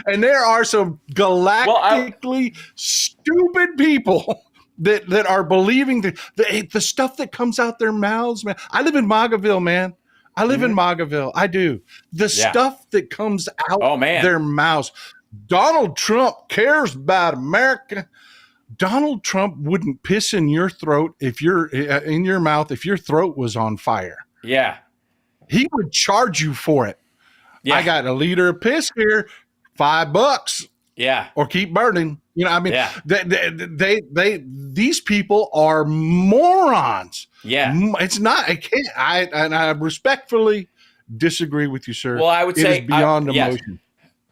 and there are some galactically stupid people that are believing the stuff that comes out their mouths, man. I live in Magaville, man. I live in Magaville. I do. The stuff that comes out their mouths. Donald Trump cares about America. Donald Trump wouldn't piss in your throat if you're in your mouth if your throat was on fire. Yeah. He would charge you for it. Yeah. I got a liter of piss here, $5. Yeah. Or keep burning. These people are morons. Yeah. It's not, I respectfully disagree with you, sir. Well, I would say beyond emotion.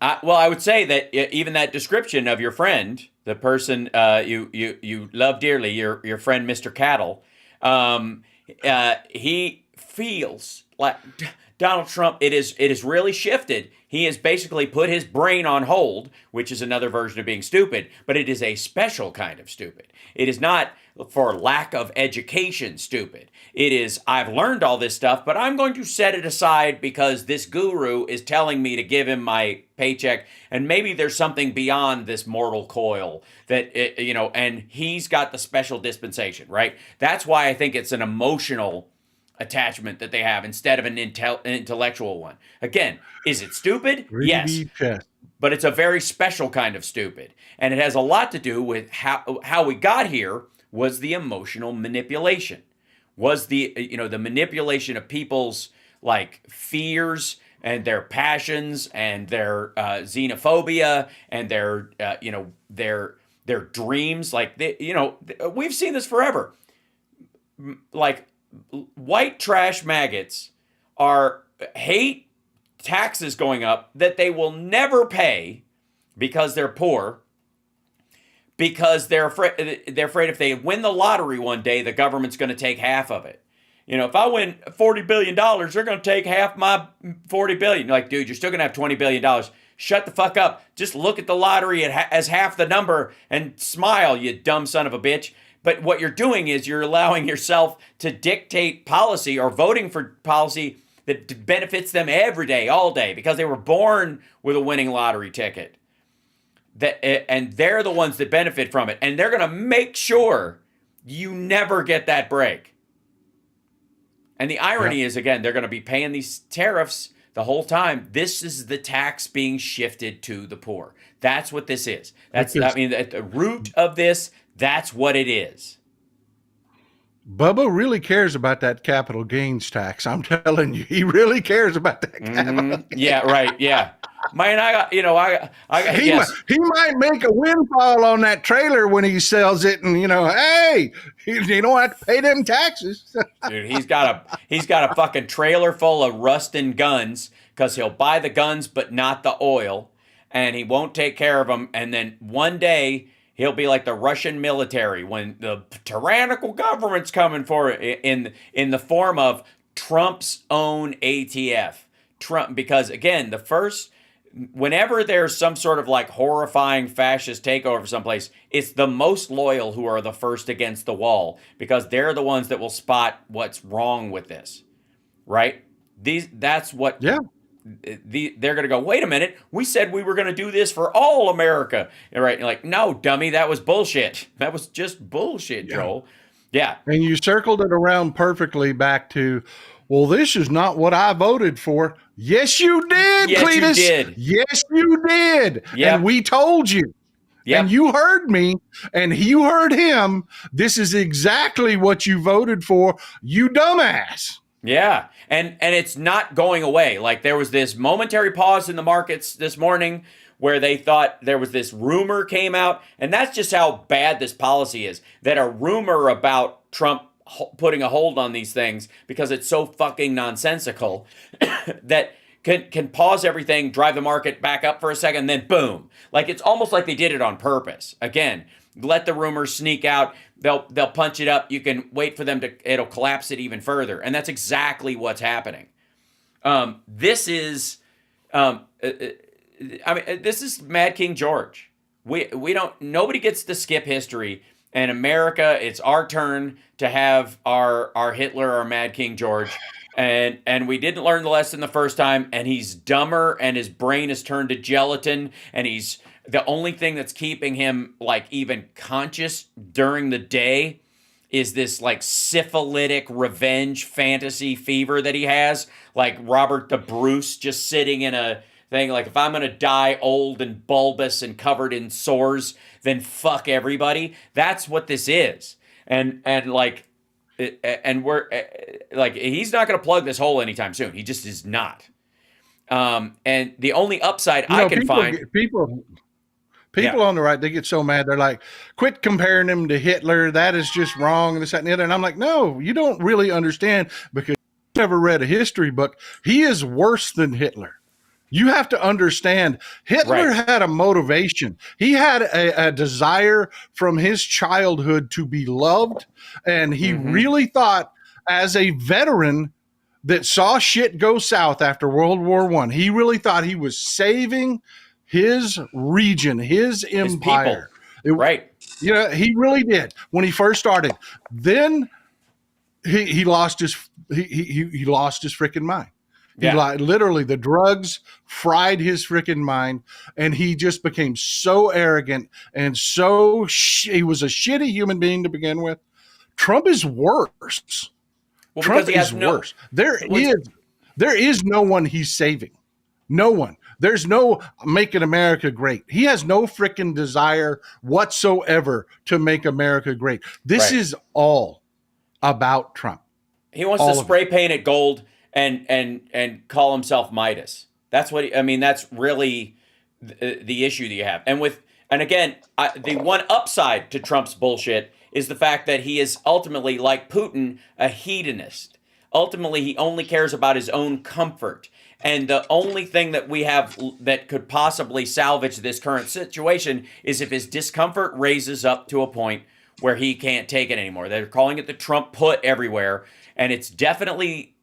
I would say that even that description of your friend, the person you love dearly, your friend, Mr. Cattle, he feels like Donald Trump, it is really shifted. He has basically put his brain on hold, which is another version of being stupid, but it is a special kind of stupid. It is not for lack of education stupid. It is, I've learned all this stuff, but I'm going to set it aside because this guru is telling me to give him my paycheck, and maybe there's something beyond this mortal coil that, and he's got the special dispensation, right? That's why I think it's an emotional attachment that they have instead of an intellectual one. Again, is it stupid? Yes. 3D chess. But it's a very special kind of stupid. And it has a lot to do with how we got here was the emotional manipulation. Was the the manipulation of people's like fears and their passions and their xenophobia and their their dreams. Like we've seen this forever. Like white trash maggots hate taxes going up that they will never pay because they're poor, because they're afraid if they win the lottery one day, the government's going to take half of it. If I win $40 billion, they're going to take half my $40 billion. Like, dude, you're still going to have $20 billion. Shut the fuck up. Just look at the lottery as half the number and smile, you dumb son of a bitch. But what you're doing is you're allowing yourself to dictate policy or voting for policy that benefits them every day, all day, because they were born with a winning lottery ticket. And they're the ones that benefit from it. And they're going to make sure you never get that break. And the irony is, again, they're going to be paying these tariffs the whole time. This is the tax being shifted to the poor. That's what this is. At the root of this, that's what it is. Bubba really cares about that capital gains tax. I'm telling you, he really cares about that capital. Yeah, right. Yeah. Man, he might make a windfall on that trailer when he sells it, and hey, you don't have to pay them taxes. Dude, he's got a fucking trailer full of rusting guns because he'll buy the guns but not the oil, and he won't take care of them. And then one day he'll be like the Russian military when the tyrannical government's coming for it in the form of Trump's own ATF. Trump, because again, whenever there's some sort of like horrifying fascist takeover someplace, it's the most loyal who are the first against the wall because they're the ones that will spot what's wrong with this, right? That's what. Yeah. They're going to go, wait a minute, we said we were going to do this for all America. Right? You're like, no, dummy, that was bullshit. That was just bullshit, Joel. Yeah. And you circled it around perfectly back to, well, this is not what I voted for. Yes, you did, yes, Cletus. You did. Yes, you did. Yep. And we told you. Yep. And you heard me, and you heard him. This is exactly what you voted for, you dumbass. Yeah. And it's not going away. Like there was this momentary pause in the markets this morning where they thought there was this rumor came out. And that's just how bad this policy is, that a rumor about Trump putting a hold on these things because it's so fucking nonsensical that can pause everything, drive the market back up for a second, then boom. Like it's almost like they did it on purpose. Again, let the rumors sneak out. They'll punch it up. You can wait for them it'll collapse it even further. And that's exactly what's happening. This is Mad King George. Nobody gets to skip history. And America, it's our turn to have our Hitler, our Mad King George. And we didn't learn the lesson the first time, and he's dumber, and his brain is turned to gelatin, and he's the only thing that's keeping him like even conscious during the day is this like syphilitic revenge fantasy fever that he has, like Robert the Bruce just sitting in a thing like, if I'm gonna die old and bulbous and covered in sores, then fuck everybody. That's what this is, and like. And we're like, he's not going to plug this hole anytime soon. He just is not. And the only upside I can find. People on the right, they get so mad. They're like, quit comparing him to Hitler. That is just wrong. This, that, and the other. And I'm like, no, you don't really understand because you never read a history book. He is worse than Hitler. You have to understand, Hitler had a motivation. He had a desire from his childhood to be loved. And he really thought, as a veteran that saw shit go south after World War I, he really thought he was saving his region, his empire. He really did when he first started. Then he lost his freaking mind. Literally, the drugs fried his freaking mind, and he just became so arrogant and so he was a shitty human being to begin with. Trump is worse. Well, because Trump he has is no. worse. There is no one he's saving. No one. There's no making America great. He has no freaking desire whatsoever to make America great. This Right. is all about Trump. He wants to All of it. spray paint it gold and call himself Midas. That's what I mean. That's really the issue that you have. And again, the one upside to Trump's bullshit is the fact that he is ultimately, like Putin, a hedonist. Ultimately, he only cares about his own comfort. And the only thing that we have that could possibly salvage this current situation is if his discomfort raises up to a point where he can't take it anymore. They're calling it the Trump put everywhere, and it's definitely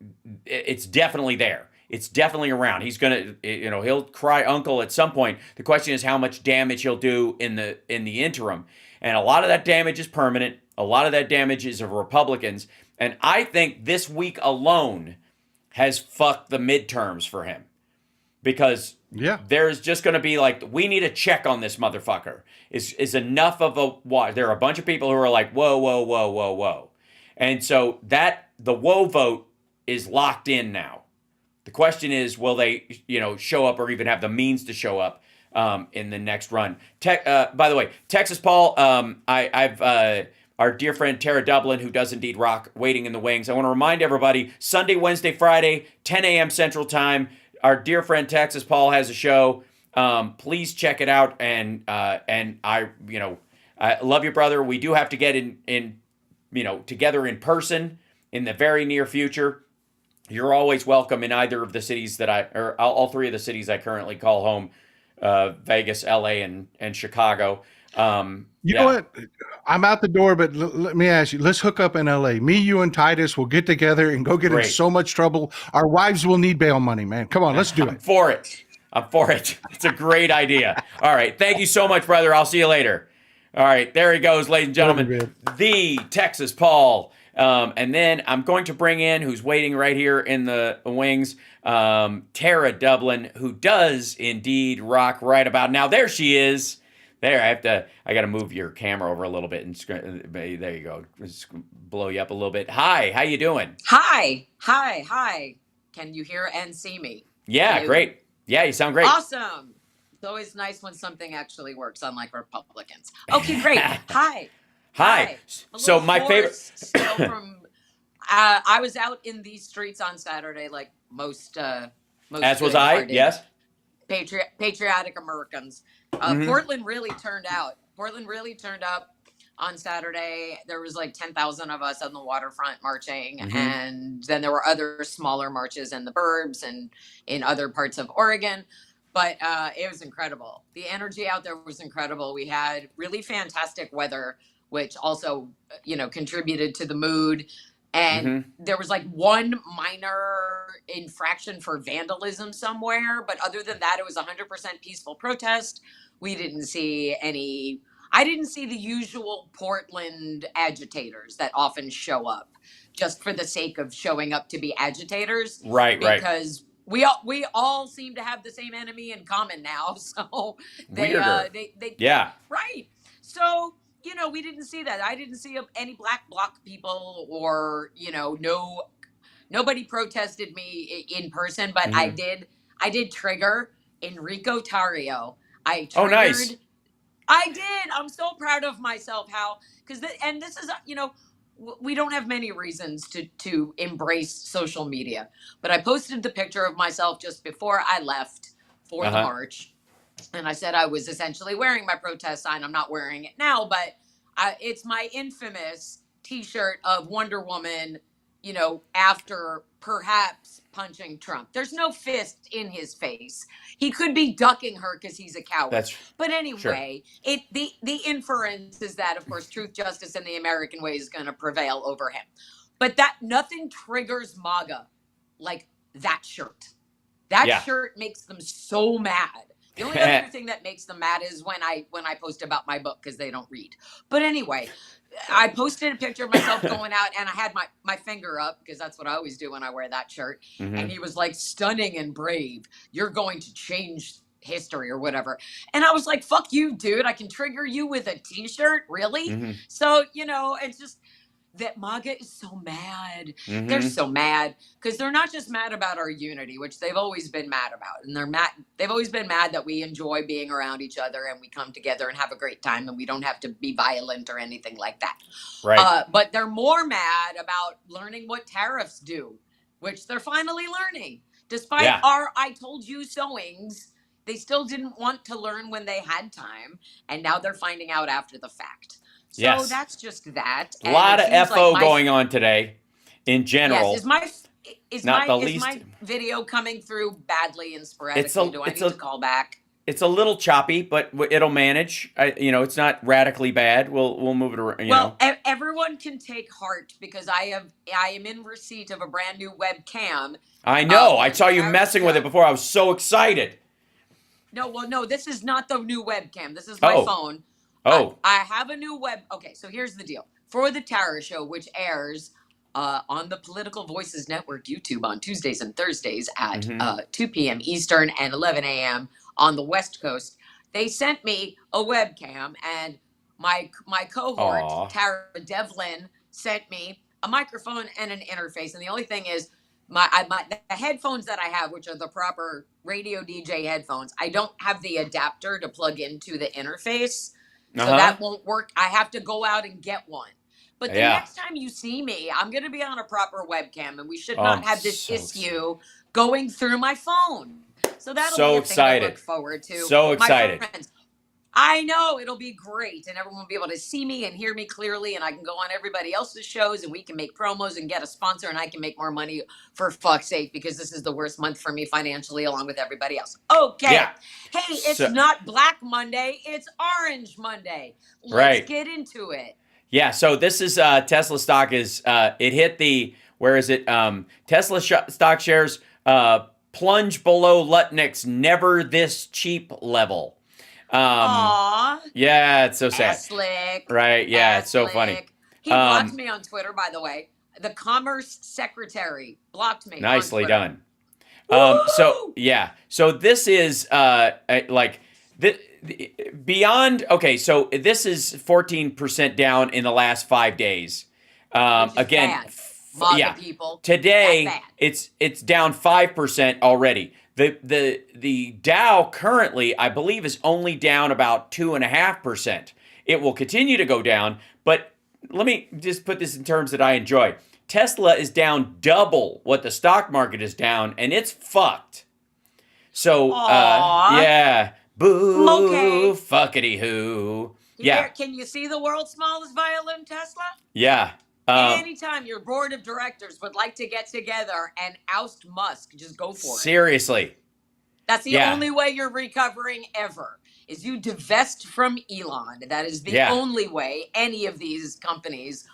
there. It's definitely around. He's gonna, he'll cry uncle at some point. The question is how much damage he'll do in the interim, and a lot of that damage is permanent. A lot of that damage is of Republicans, and I think this week alone has fucked the midterms for him, because there's just going to be like, we need a check on this motherfucker. Is enough of a why? There are a bunch of people who are like, whoa, whoa, whoa, whoa, whoa, and so that the whoa vote is locked in now. The question is, will they, show up or even have the means to show up in the next run? By the way, Texas Paul, I've our dear friend Tara Dublin, who does indeed rock, waiting in the wings. I want to remind everybody, Sunday, Wednesday, Friday, 10 a.m. Central Time. Our dear friend Texas Paul has a show. Please check it out. And I love you, brother. We do have to get in together in person in the very near future. You're always welcome in either of the cities or all three of the cities I currently call home, Vegas, LA, and Chicago. You know what? I'm out the door, but let me ask you, let's hook up in LA. Me, you, and Titus will get together and go get in so much trouble. Our wives will need bail money, man. Come on, let's do it. I'm for it. It's a great idea. All right. Thank you so much, brother. I'll see you later. All right. There he goes, ladies and gentlemen. The Texas Paul. And then I'm going to bring in, who's waiting right here in the wings, Tara Dublin, who does indeed rock right about now. There she is. There, I got to move your camera over a little bit, and there you go. Just blow you up a little bit. Hi, how you doing? Hi. Can you hear and see me? Yeah, great. Yeah, you sound great. Awesome. It's always nice when something actually works, unlike Republicans. Okay, great. Hi. So my favorite. From I was out in these streets on Saturday, like most. As was I. Yes. Patriotic Americans. Portland really turned out. Portland really turned up on Saturday. There was like 10,000 of us on the waterfront marching, and then there were other smaller marches in the burbs and in other parts of Oregon. But it was incredible. The energy out there was incredible. We had really fantastic weather, which also, contributed to the mood. And there was like one minor infraction for vandalism somewhere. But other than that, it was 100% peaceful protest. We didn't see I didn't see the usual Portland agitators that often show up just for the sake of showing up to be agitators. Right. Because we all seem to have the same enemy in common now. So they right. So, we didn't see that. I didn't see any black bloc people or, nobody protested me in person, but I did trigger Enrico Tarrio. Oh, nice. I did. I'm so proud of myself. This is, we don't have many reasons to embrace social media, but I posted the picture of myself just before I left for the march. And I said I was essentially wearing my protest sign. I'm not wearing it now, but it's my infamous T-shirt of Wonder Woman, after perhaps punching Trump. There's no fist in his face. He could be ducking her because he's a coward. But anyway, the inference is that, of course, truth, justice, and the American way is going to prevail over him. But that nothing triggers MAGA like that shirt. That shirt makes them so mad. The only other thing that makes them mad is when I post about my book because they don't read. But anyway, I posted a picture of myself going out, and I had my finger up because that's what I always do when I wear that shirt. And he was like, stunning and brave. You're going to change history or whatever. And I was like, fuck you, dude. I can trigger you with a T-shirt. Really? So, it's just, that MAGA is so mad. Mm-hmm. They're so mad because they're not just mad about our unity, which they've always been mad about. And they're mad. They've always been mad that we enjoy being around each other and we come together and have a great time and we don't have to be violent or anything like that. Right. But they're more mad about learning what tariffs do, which they're finally learning. Despite our I told you soings, they still didn't want to learn when they had time. And now they're finding out after the fact. So that's just that. A lot of FO going on today in general. Yes, is my video coming through badly and sporadically? Do I need to call back? It's a little choppy, but it'll manage. It's not radically bad. We'll move it around. Everyone can take heart because I am in receipt of a brand new webcam. I know. I saw you messing with it before. I was so excited. No, this is not the new webcam. This is my phone. I have a new Okay, so here's the deal. For the Tara Show, which airs on the Political Voices Network YouTube on Tuesdays and Thursdays at 2 p.m. Eastern and 11 a.m. on the West Coast, they sent me a webcam, and my cohort, Tara Devlin, sent me a microphone and an interface. And the only thing is, the headphones that I have, which are the proper radio DJ headphones, I don't have the adapter to plug into the interface. So that won't work. I have to go out and get one. But the next time you see me, I'm going to be on a proper webcam, and we should not have this issue going through my phone. So that'll be a thing to look forward to. So excited. My friends, I know it'll be great, and everyone will be able to see me and hear me clearly, and I can go on everybody else's shows, and we can make promos and get a sponsor, and I can make more money for fuck's sake, because this is the worst month for me financially, along with everybody else. Okay. Yeah. Hey, it's not Black Monday, it's Orange Monday. Let's get into it. Yeah, so this is Tesla stock is it hit the, where is it? Tesla stock shares plunge below Lutnick's never this cheap level. Yeah, it's so sad. Slick. Right, yeah, it's so funny. He blocked me on Twitter, by the way. The Commerce Secretary blocked me. Nicely done. So this is beyond. Okay, so this is 14% down in the last 5 days. Again, people. Today it's down 5% already. The Dow currently, I believe, is only down about 2.5%. It will continue to go down, but let me just put this in terms that I enjoy. Tesla is down double what the stock market is down, and it's fucked. So, boo, fuckity hoo. Can you see the world's smallest violin, Tesla? Yeah. Anytime your board of directors would like to get together and oust Musk, just go for it. Seriously. That's the only way you're recovering ever, is you divest from Elon. That is the only way any of these companies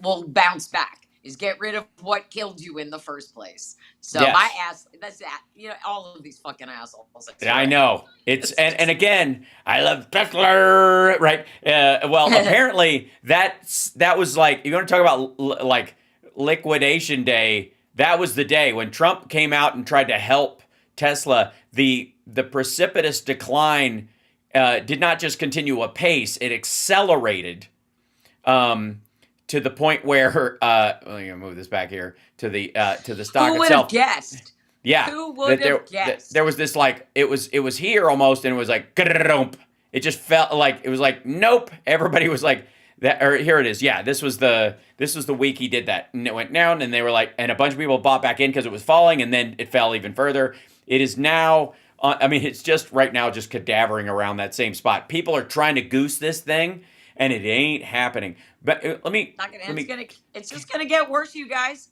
will bounce back, is get rid of what killed you in the first place. So my ass, that's that. All of these fucking assholes. I know. It's and again, I love Tesla, right? Well, apparently that was like, you want to talk about like liquidation day. That was the day when Trump came out and tried to help Tesla. The precipitous decline did not just continue apace; it accelerated. To the point where I'm gonna move this back here to the stock itself. Who would have guessed? Yeah, who would have guessed? There was this like it was here almost, and it was like it just felt like it was like nope. Everybody was like that. Or here it is. Yeah, this was the week he did that, and it went down, and they were like, and a bunch of people bought back in because it was falling, and then it fell even further. It is now. It's just right now just cadavering around that same spot. People are trying to goose this thing, and it ain't happening. But it's just gonna get worse, you guys.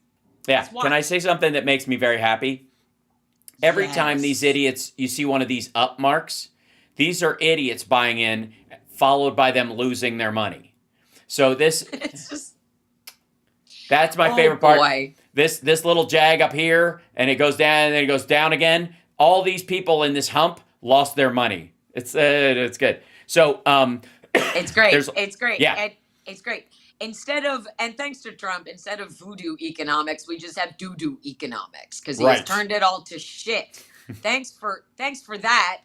Yeah. Can I say something that makes me very happy? Every time these idiots, you see one of these up marks, these are idiots buying in, followed by them losing their money. So this, that's my favorite part. Boy. This little jag up here, and it goes down, and then it goes down again. All these people in this hump lost their money. It's good. So it's great. It's great. Yeah. It's great. And thanks to Trump, instead of voodoo economics, we just have doo-doo economics, because he has turned it all to shit. Thanks for that.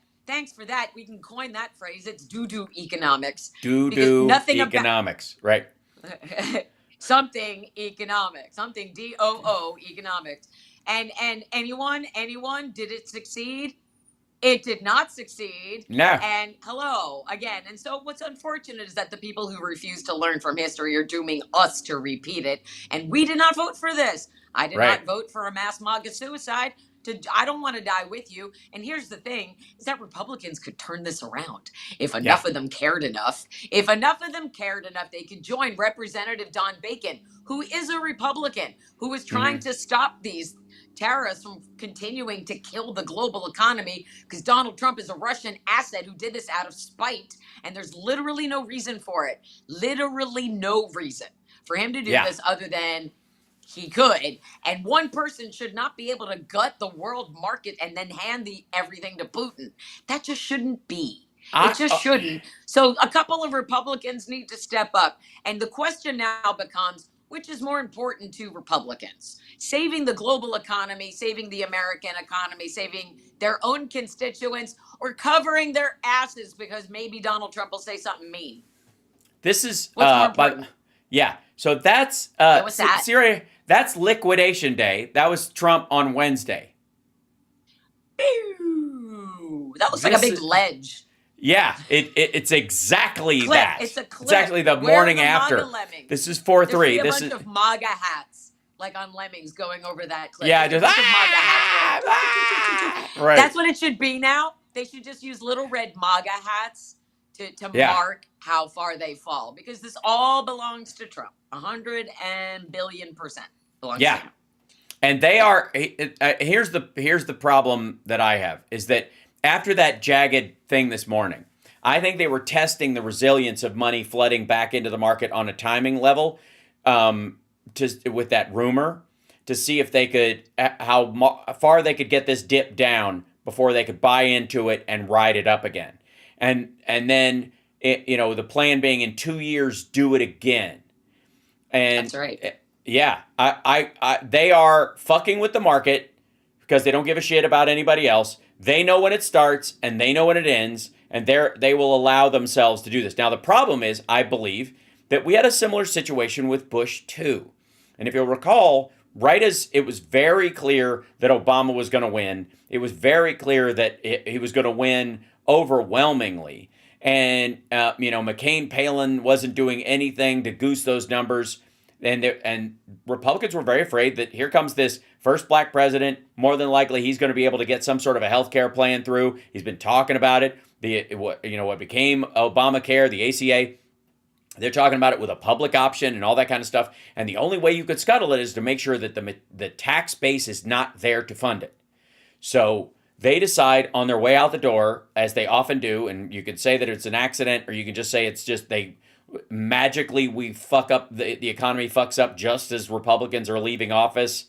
We can coin that phrase. It's doo-doo economics. Doo-doo economics. Right. something economics, something DOO economics. And anyone, did it succeed? It did not succeed. No. And hello again. And so what's unfortunate is that the people who refuse to learn from history are dooming us to repeat it. And we did not vote for this. I did not vote for a mass MAGA suicide. I don't want to die with you. And here's the thing, is that Republicans could turn this around. If enough of them cared enough, they could join Representative Don Bacon, who is a Republican, who is trying to stop these terrorists from continuing to kill the global economy, because Donald Trump is a Russian asset who did this out of spite, and there's literally no reason for it. Literally no reason for him to do this other than he could. And one person should not be able to gut the world market and then hand everything to Putin. That just shouldn't be. It just shouldn't. So a couple of Republicans need to step up. And the question now becomes, which is more important to Republicans? Saving the global economy, saving the American economy, saving their own constituents, or covering their asses because maybe Donald Trump will say something mean? This is yeah. So that's what's that? Syria. That's liquidation day. That was Trump on Wednesday. Ew, that looks like a big ledge. Yeah, it's exactly that. It's a clip. It's actually the morning after. This is 4-3. There's this a bunch of MAGA hats, like on Lemmings, going over that clip. Yeah, just MAGA hats. Right. That's what it should be now. They should just use little red MAGA hats to mark how far they fall, because this all belongs to Trump. 100 billion% belongs to him. And they are. Here's the problem that I have is that after that jagged thing this morning, I think they were testing the resilience of money flooding back into the market on a timing level, with that rumor, to see if they could how far they could get this dip down before they could buy into it and ride it up again, and then the plan being in 2 years do it again. And that's right. Yeah, they are fucking with the market because they don't give a shit about anybody else. They know when it starts and they know when it ends, and they will allow themselves to do this. Now, the problem is, I believe, that we had a similar situation with Bush too. And if you'll recall, right as it was very clear that Obama was going to win, it was very clear that he was going to win overwhelmingly. And, McCain, Palin wasn't doing anything to goose those numbers. And Republicans were very afraid that here comes this first black president. More than likely, he's going to be able to get some sort of a health care plan through. He's been talking about it. What became Obamacare, the ACA. They're talking about it with a public option and all that kind of stuff. And the only way you could scuttle it is to make sure that the tax base is not there to fund it. So they decide on their way out the door, as they often do, and you could say that it's an accident, or you can just say it's just magically we fuck up, the economy fucks up just as Republicans are leaving office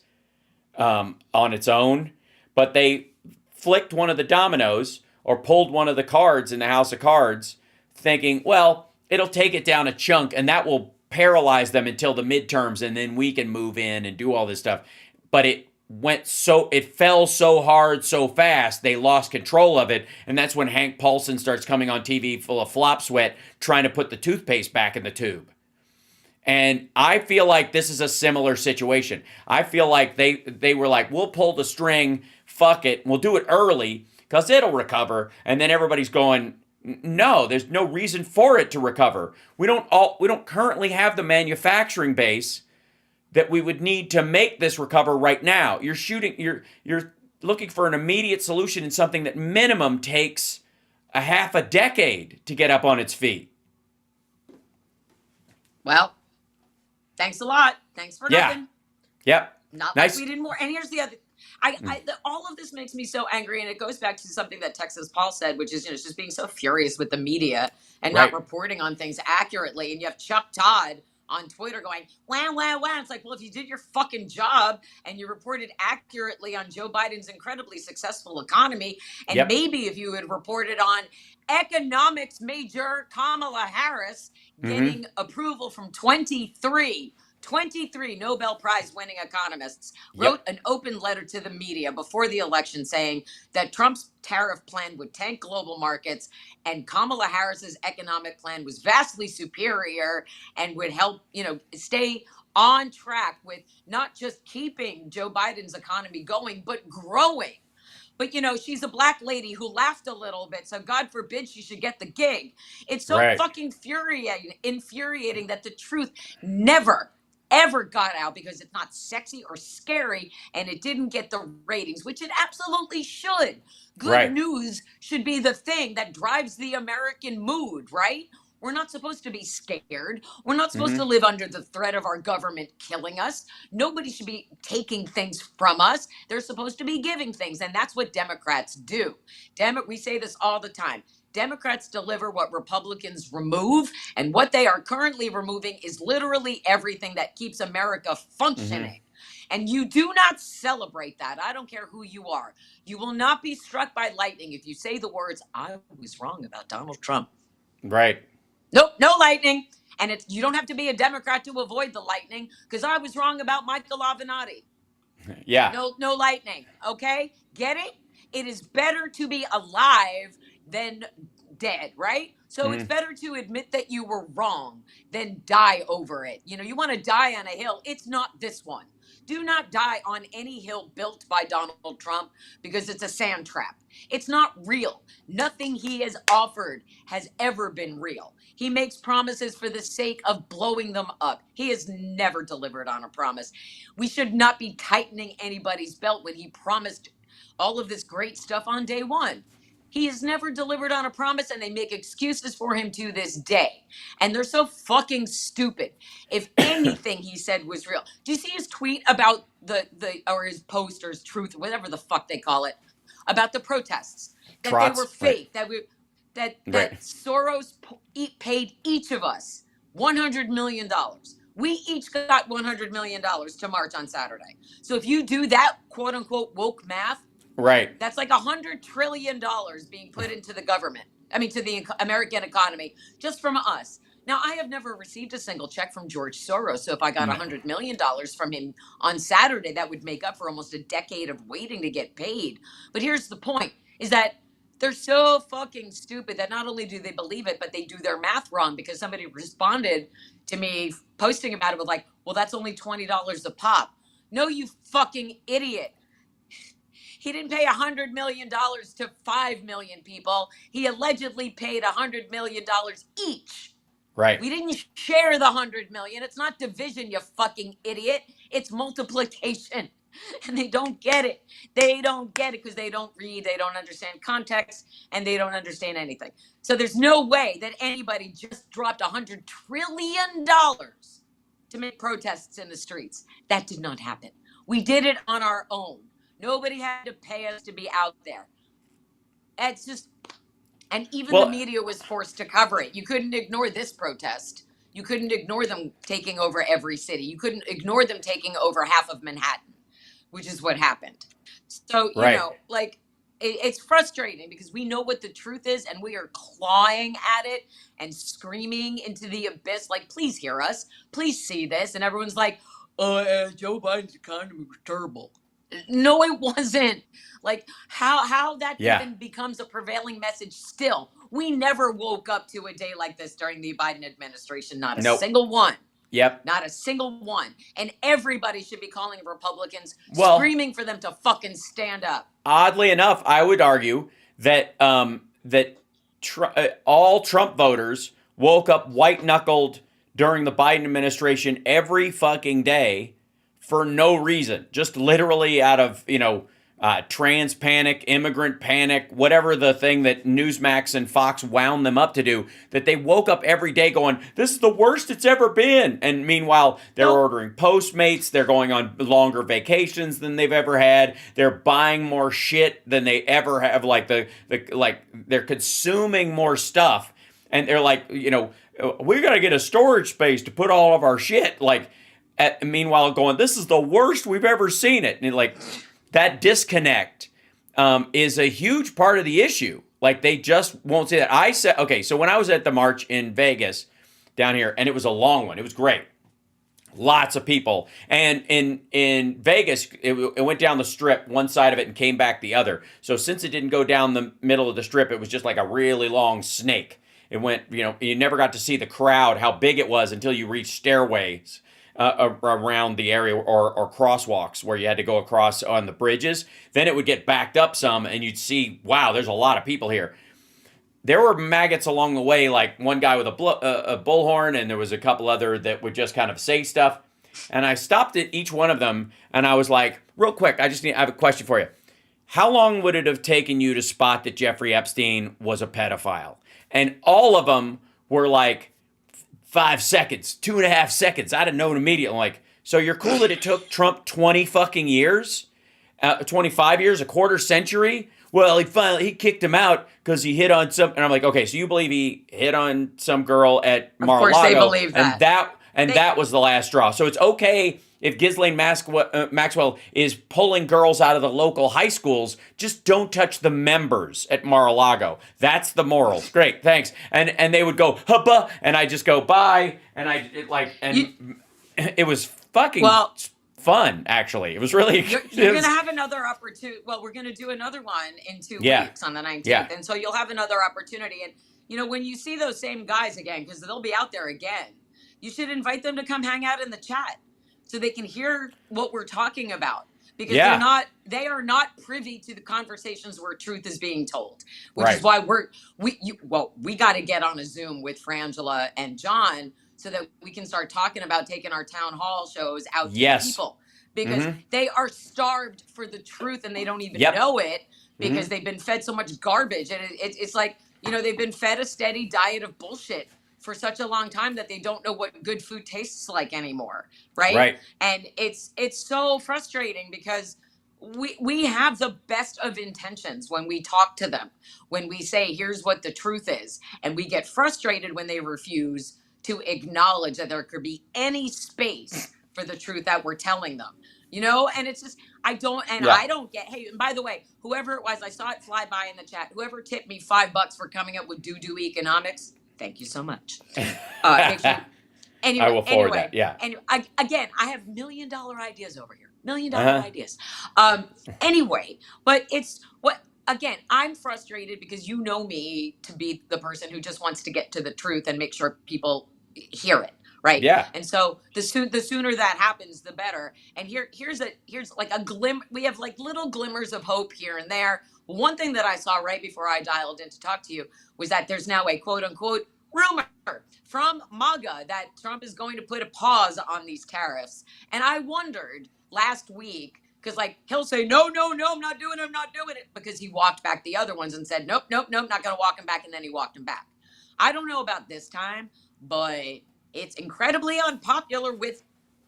on its own. But they flicked one of the dominoes or pulled one of the cards in the house of cards, thinking, well, it'll take it down a chunk and that will paralyze them until the midterms, and then we can move in and do all this stuff. But it fell so hard so fast, they lost control of it. And that's when Hank Paulson starts coming on TV full of flop sweat, trying to put the toothpaste back in the tube. And I feel like this is a similar situation. I feel like they were like, we'll pull the string, fuck it, we'll do it early because it'll recover. And then everybody's going, no, there's no reason for it to recover. We don't currently have the manufacturing base that we would need to make this recover right now. You're looking for an immediate solution in something that minimum takes a half a decade to get up on its feet. Well, thanks a lot. Thanks for nothing. Yep. Not nice. Like we did more. And here's the other. All of this makes me so angry, and it goes back to something that Texas Paul said, which is just being so furious with the media and not reporting on things accurately. And you have Chuck Todd on Twitter going, wow, wow, wow. It's like, well, if you did your fucking job and you reported accurately on Joe Biden's incredibly successful economy, and maybe if you had reported on economics major Kamala Harris getting approval from 23 Nobel Prize winning economists, wrote an open letter to the media before the election saying that Trump's tariff plan would tank global markets and Kamala Harris's economic plan was vastly superior and would help, stay on track with not just keeping Joe Biden's economy going, but growing. But, she's a black lady who laughed a little bit, so God forbid she should get the gig. It's so fucking infuriating that the truth never, ever got out because it's not sexy or scary, and it didn't get the ratings, which it absolutely should. Good news should be the thing that drives the American mood, right? We're not supposed to be scared. We're not supposed to live under the threat of our government killing us. Nobody should be taking things from us. They're supposed to be giving things, and that's what Democrats do. We say this all the time. Democrats deliver what Republicans remove, and what they are currently removing is literally everything that keeps America functioning. And you do not celebrate that. I don't care who you are. You will not be struck by lightning if you say the words, "I was wrong about Donald Trump." Right. Nope, no lightning. And you don't have to be a Democrat to avoid the lightning, because I was wrong about Michael Avenatti. Yeah. No lightning. Okay? Get it? It is better to be alive than dead, right? So it's better to admit that you were wrong than die over it. You want to die on a hill. It's not this one. Do not die on any hill built by Donald Trump, because it's a sand trap. It's not real. Nothing he has offered has ever been real. He makes promises for the sake of blowing them up. He has never delivered on a promise. We should not be tightening anybody's belt when he promised all of this great stuff on day one. He has never delivered on a promise, and they make excuses for him to this day. And they're so fucking stupid. If anything he said was real. Do you see his tweet about or his post or his truth, whatever the fuck they call it, about the protests? That they were fake, that Soros paid each of us $100 million. We each got $100 million to march on Saturday. So if you do that quote unquote woke math, that's like $100 trillion being put into the government. To the American economy, just from us. Now, I have never received a single check from George Soros. So if I got $100 million from him on Saturday, that would make up for almost a decade of waiting to get paid. But here's the point, is that they're so fucking stupid that not only do they believe it, but they do their math wrong, because somebody responded to me posting about it with like, well, that's only $20 a pop. No, you fucking idiot. He didn't pay $100 million to 5 million people. He allegedly paid $100 million each. Right. We didn't share the $100 million. It's not division, you fucking idiot. It's multiplication. And they don't get it. They don't get it because they don't read, they don't understand context, and they don't understand anything. So there's no way that anybody just dropped $100 trillion to make protests in the streets. That did not happen. We did it on our own. Nobody had to pay us to be out there. It's just, and even the media was forced to cover it. You couldn't ignore this protest. You couldn't ignore them taking over every city. You couldn't ignore them taking over half of Manhattan, which is what happened. So, it's frustrating because we know what the truth is, and we are clawing at it and screaming into the abyss, like, please hear us, please see this. And everyone's like, Joe Biden's economy was terrible. No, it wasn't. Like, how that even becomes a prevailing message still. We never woke up to a day like this during the Biden administration. Not a single one. Yep. Not a single one. And everybody should be calling Republicans, screaming for them to fucking stand up. Oddly enough, I would argue that all Trump voters woke up white-knuckled during the Biden administration every fucking day for no reason, just literally out of, trans panic, immigrant panic, whatever the thing that Newsmax and Fox wound them up to do, that they woke up every day going, this is the worst it's ever been. And meanwhile, they're ordering Postmates, they're going on longer vacations than they've ever had, they're buying more shit than they ever have, they're consuming more stuff. And they're like, we got to get a storage space to put all of our shit. Meanwhile going, this is the worst we've ever seen it. And that disconnect is a huge part of the issue. They just won't say that. I said, okay, so when I was at the march in Vegas down here, and it was a long one, it was great. Lots of people. And in Vegas, it went down the strip, one side of it, and came back the other. So since it didn't go down the middle of the strip, it was just like a really long snake. It went, you never got to see the crowd, how big it was until you reached stairways. around the area, or crosswalks where you had to go across on the bridges. Then it would get backed up some, and you'd see, wow, there's a lot of people here. There were maggots along the way, like one guy with a bullhorn, and there was a couple other that would just kind of say stuff. And I stopped at each one of them, and I was like, real quick, I have a question for you. How long would it have taken you to spot that Jeffrey Epstein was a pedophile? And all of them were like 5 seconds, 2.5 seconds. I'd have known immediately. Like, so you're cool that it took Trump 20 fucking years, 25 years, a quarter century? Well, he kicked him out because he hit on some, and I'm like, okay, so you believe he hit on some girl at Mar-a-Lago? Of course they believe that. That was the last straw. So it's okay if Ghislaine Maxwell is pulling girls out of the local high schools. Just don't touch the members at Mar-a-Lago. That's the morals. Great, thanks. And they would go, hubba, and I just go, bye. And it was fucking fun, actually. It was really... You're going to have another opportunity. Well, we're going to do another one in 2 weeks on the 19th. Yeah. And so you'll have another opportunity. And, when you see those same guys again, because they'll be out there again, you should invite them to come hang out in the chat so they can hear what we're talking about. Because they are not privy to the conversations where truth is being told, which is why we got to get on a Zoom with Frangela and John so that we can start talking about taking our town hall shows out to people, because they are starved for the truth and they don't even know it, because they've been fed so much garbage. And it's like, they've been fed a steady diet of bullshit for such a long time that they don't know what good food tastes like anymore. Right. And it's so frustrating because we have the best of intentions when we talk to them, when we say, here's what the truth is. And we get frustrated when they refuse to acknowledge that there could be any space for the truth that we're telling them, and it's just, I don't get, hey, and by the way, whoever it was, I saw it fly by in the chat, whoever tipped me $5 for coming up with do economics, thank you so much. Anyway, I will forward that. Yeah. And I have $1 million ideas over here. $1 million ideas. Anyway, but again, I'm frustrated because you know me to be the person who just wants to get to the truth and make sure people hear it. Right. Yeah. And so the sooner that happens, the better. And here's like a glimmer. We have like little glimmers of hope here and there. One thing that I saw right before I dialed in to talk to you was that there's now a quote unquote rumor from MAGA that Trump is going to put a pause on these tariffs. And I wondered last week, because he'll say, no, I'm not doing it, because he walked back the other ones and said, nope, not going to walk him back. And then he walked him back. I don't know about this time, but it's incredibly unpopular with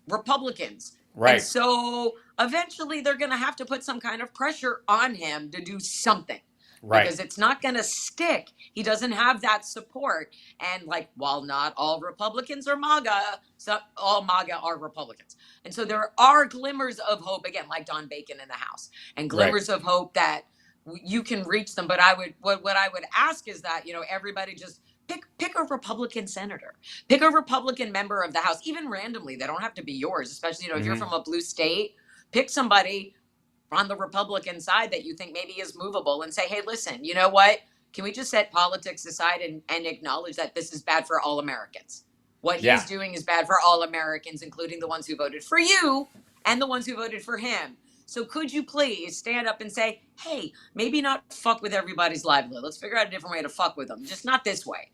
Republicans. Right. And so eventually they're going to have to put some kind of pressure on him to do something. Right. Because it's not going to stick. He doesn't have that support. And while not all Republicans are MAGA, all MAGA are Republicans. And so there are glimmers of hope, again, like Don Bacon in the House, and glimmers of hope that you can reach them. But what I would ask is that, everybody just pick a Republican senator, pick a Republican member of the House, even randomly. They don't have to be yours, especially, if you're from a blue state, pick somebody on the Republican side that you think maybe is movable and say, hey, listen, you know what? Can we just set politics aside and acknowledge that this is bad for all Americans? What he's doing is bad for all Americans, including the ones who voted for you and the ones who voted for him. So could you please stand up and say, hey, maybe not fuck with everybody's livelihood. Let's figure out a different way to fuck with them. Just not this way.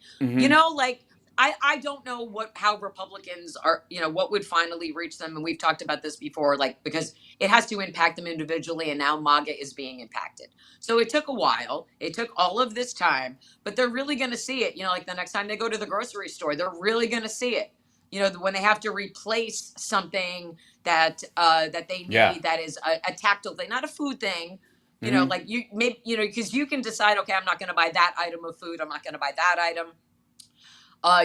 I don't know how Republicans are, what would finally reach them. And we've talked about this before, because it has to impact them individually. And now MAGA is being impacted. So it took a while. It took all of this time, but they're really going to see it. The next time they go to the grocery store, they're really going to see it. When they have to replace something that they need, that is a tactile thing, not a food thing. Because you can decide, okay, I'm not going to buy that item of food. I'm not going to buy that item.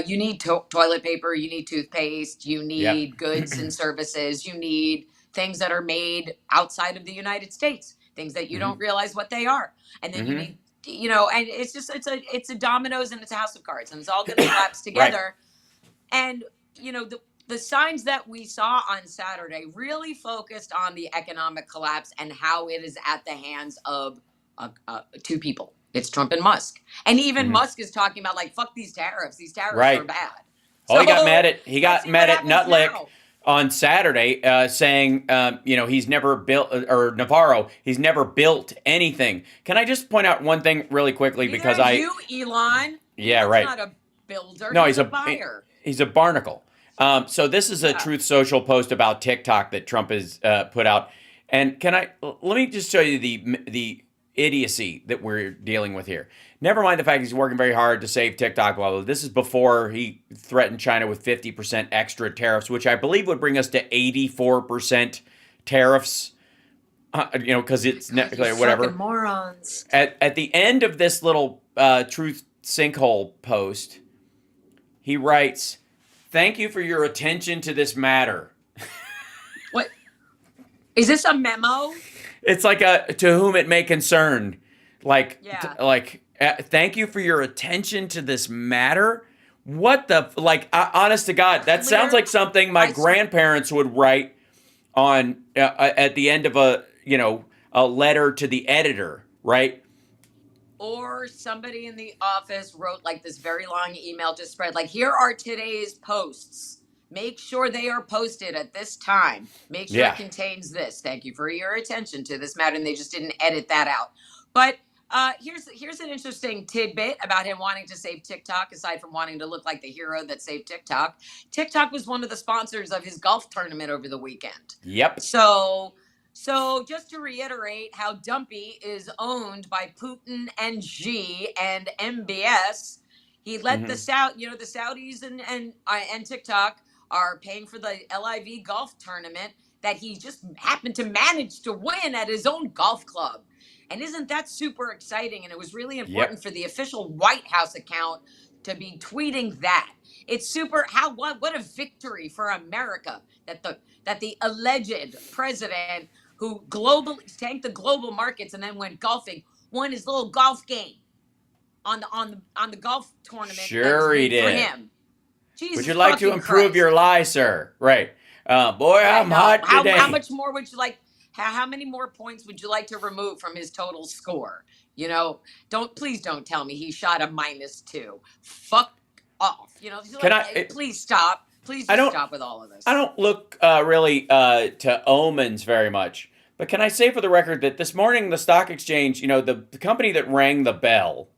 You need toilet paper, you need toothpaste, you need goods and services, you need things that are made outside of the United States, things that you don't realize what they are. And then you need, and it's a dominoes and it's a house of cards, and it's all going to collapse together. And, the signs that we saw on Saturday really focused on the economic collapse and how it is at the hands of two people. It's Trump and Musk. And even Musk is talking about fuck these tariffs. These tariffs are bad. Oh, he got mad at Nutlick on Saturday saying, he's never built, or Navarro, he's never built anything. Can I just point out one thing really quickly? Because you, Elon. Yeah, Elon's right. not a builder. No, he's a buyer. He's a barnacle. So this is a Truth Social post about TikTok that Trump has put out. And let me just show you the idiocy that we're dealing with here. Never mind the fact he's working very hard to save TikTok, blah, blah, blah. This is before he threatened China with 50% extra tariffs, which I believe would bring us to 84% tariffs, because it's whatever. Morons. At the end of this little Truth Sinkhole post, he writes, "Thank you for your attention to this matter." What? Is this a memo? It's like to whom it may concern. Thank you for your attention to this matter. What the, honest to God, that sounds like something my grandparents would write on at the end of a letter to the editor, right? Or somebody in the office wrote this very long email to spread, here are today's posts. Make sure they are posted at this time. Make sure it contains this. Thank you for your attention to this matter. And they just didn't edit that out. But here's an interesting tidbit about him wanting to save TikTok, aside from wanting to look like the hero that saved TikTok. TikTok was one of the sponsors of his golf tournament over the weekend. Yep. So just to reiterate how Dumpy is owned by Putin and Xi and MBS, he let the Saudis and TikTok are paying for the LIV golf tournament that he just happened to manage to win at his own golf club. And isn't that super exciting? And it was really important for the official White House account to be tweeting that. It's super. What a victory for America that the alleged president who tanked the global markets and then went golfing won his little golf game on the golf tournament. Sure he did. For him. Jesus, would you like to improve Christ. your lie, sir? Right. Boy, I'm hot today. How much more would you like? How many more points would you like to remove from his total score? Please don't tell me he shot a -2. Fuck off. Please stop. Please just stop with all of this. I don't look really to omens very much. But can I say for the record that this morning the stock exchange, the company that rang the bell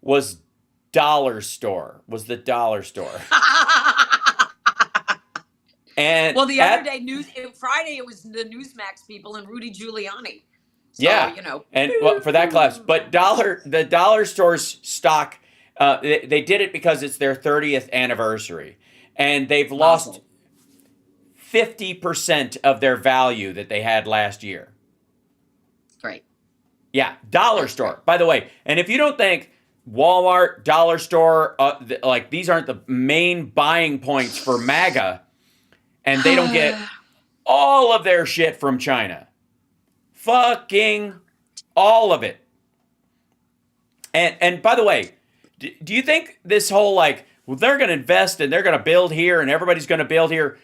was the Dollar Store. And the other day, Friday, it was the Newsmax people and Rudy Giuliani. So, and for that class. But the Dollar Store's stock, they did it because it's their 30th anniversary. And they've lost 50% of their value that they had last year. Great. Yeah, Dollar Store, by the way. And if you don't think Walmart, Dollar Store, these aren't the main buying points for MAGA, and they don't get all of their shit from China. Fucking all of it. And by the way, do you think this whole they're going to invest and they're going to build here and everybody's going to build here?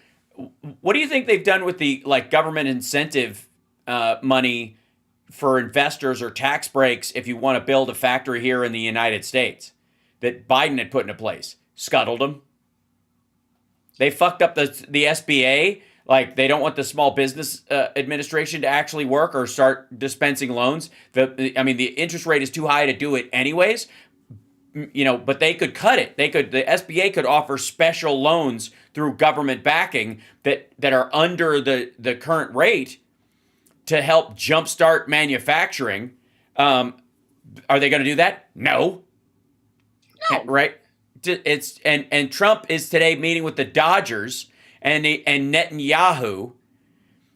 What do you think they've done with the government incentive money for investors or tax breaks if you want to build a factory here in the United States that Biden had put into place? Scuttled them. They fucked up the SBA. They don't want the Small Business Administration to actually work or start dispensing loans. The interest rate is too high to do it anyways. But they could cut it. The SBA could offer special loans through government backing that are under the current rate to help jumpstart manufacturing. Are they going to do that? No. Right? And Trump is today meeting with the Dodgers and Netanyahu.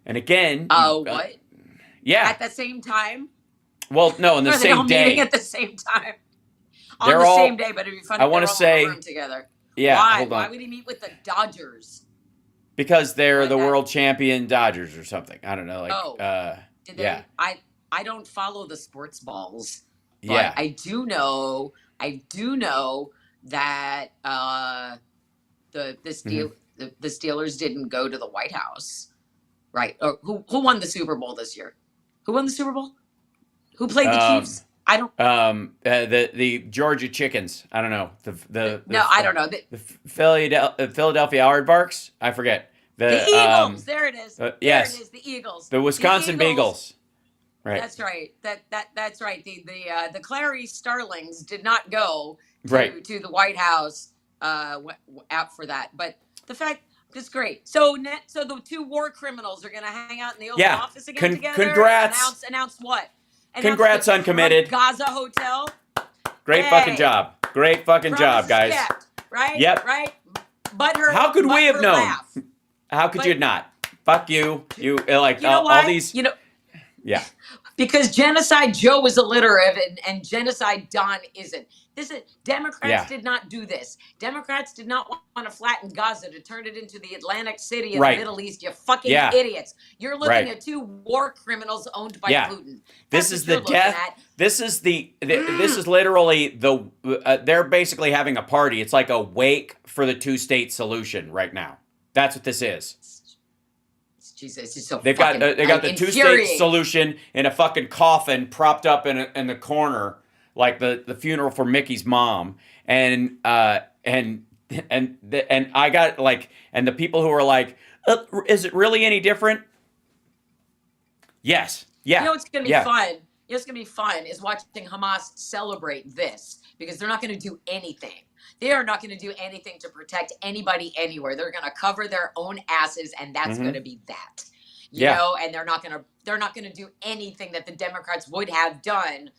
And again, what? Yeah. At the same time? Well, no, on the same day. Meeting at the same time. On the same day, but it'd be fun. I want to say in the room together. Yeah. Why? Hold on. Why would he meet with the Dodgers? Because they're the world champion Dodgers or something. I don't know. Did they? Yeah. I don't follow the sports balls. But yeah. I do know that the Steelers didn't go to the White House, right? Or who won the Super Bowl this year? Who won the Super Bowl? Who played the Chiefs? I don't. The Georgia Chickens. I don't know. I don't know. The Philadelphia Aardvarks. I forget. The Eagles. There it is. Yes. There it is. The Eagles. The Wisconsin Beagles. Right. That's right. That's right. The Clary Starlings did not go to the White House out for that. But the fact that's great. So the two war criminals are going to hang out in the Oval Office again together. Congrats. Announce what? Congrats, Uncommitted. Gaza Hotel. Great fucking job. Great fucking job, guys. Kept, right? Yep. Right. But how could we have known? Laugh. How could you not? Fuck you. You like you know all these. Yeah. Because Genocide Joe is alliterative and Genocide Don isn't. Democrats did not do this. Democrats did not want to flatten Gaza to turn it into the Atlantic City of the Middle East. You fucking idiots. You're looking at two war criminals owned by Putin. This is the death. This is this is literally they're basically having a party. It's like a wake for the two-state solution right now. That's what this is. Jesus, it's so they got the two-state solution in a fucking coffin propped up in the corner like the funeral for Mickey's mom, and I got like, and the people who are like, is it really any different? Yes, yeah. You know what's gonna be fun? You know what's gonna be fun is watching Hamas celebrate this, because they're not gonna do anything. They are not going to do anything to protect anybody anywhere. They're going to cover their own asses, and that's going to be that. You know, and they're not going to do anything that the Democrats would have done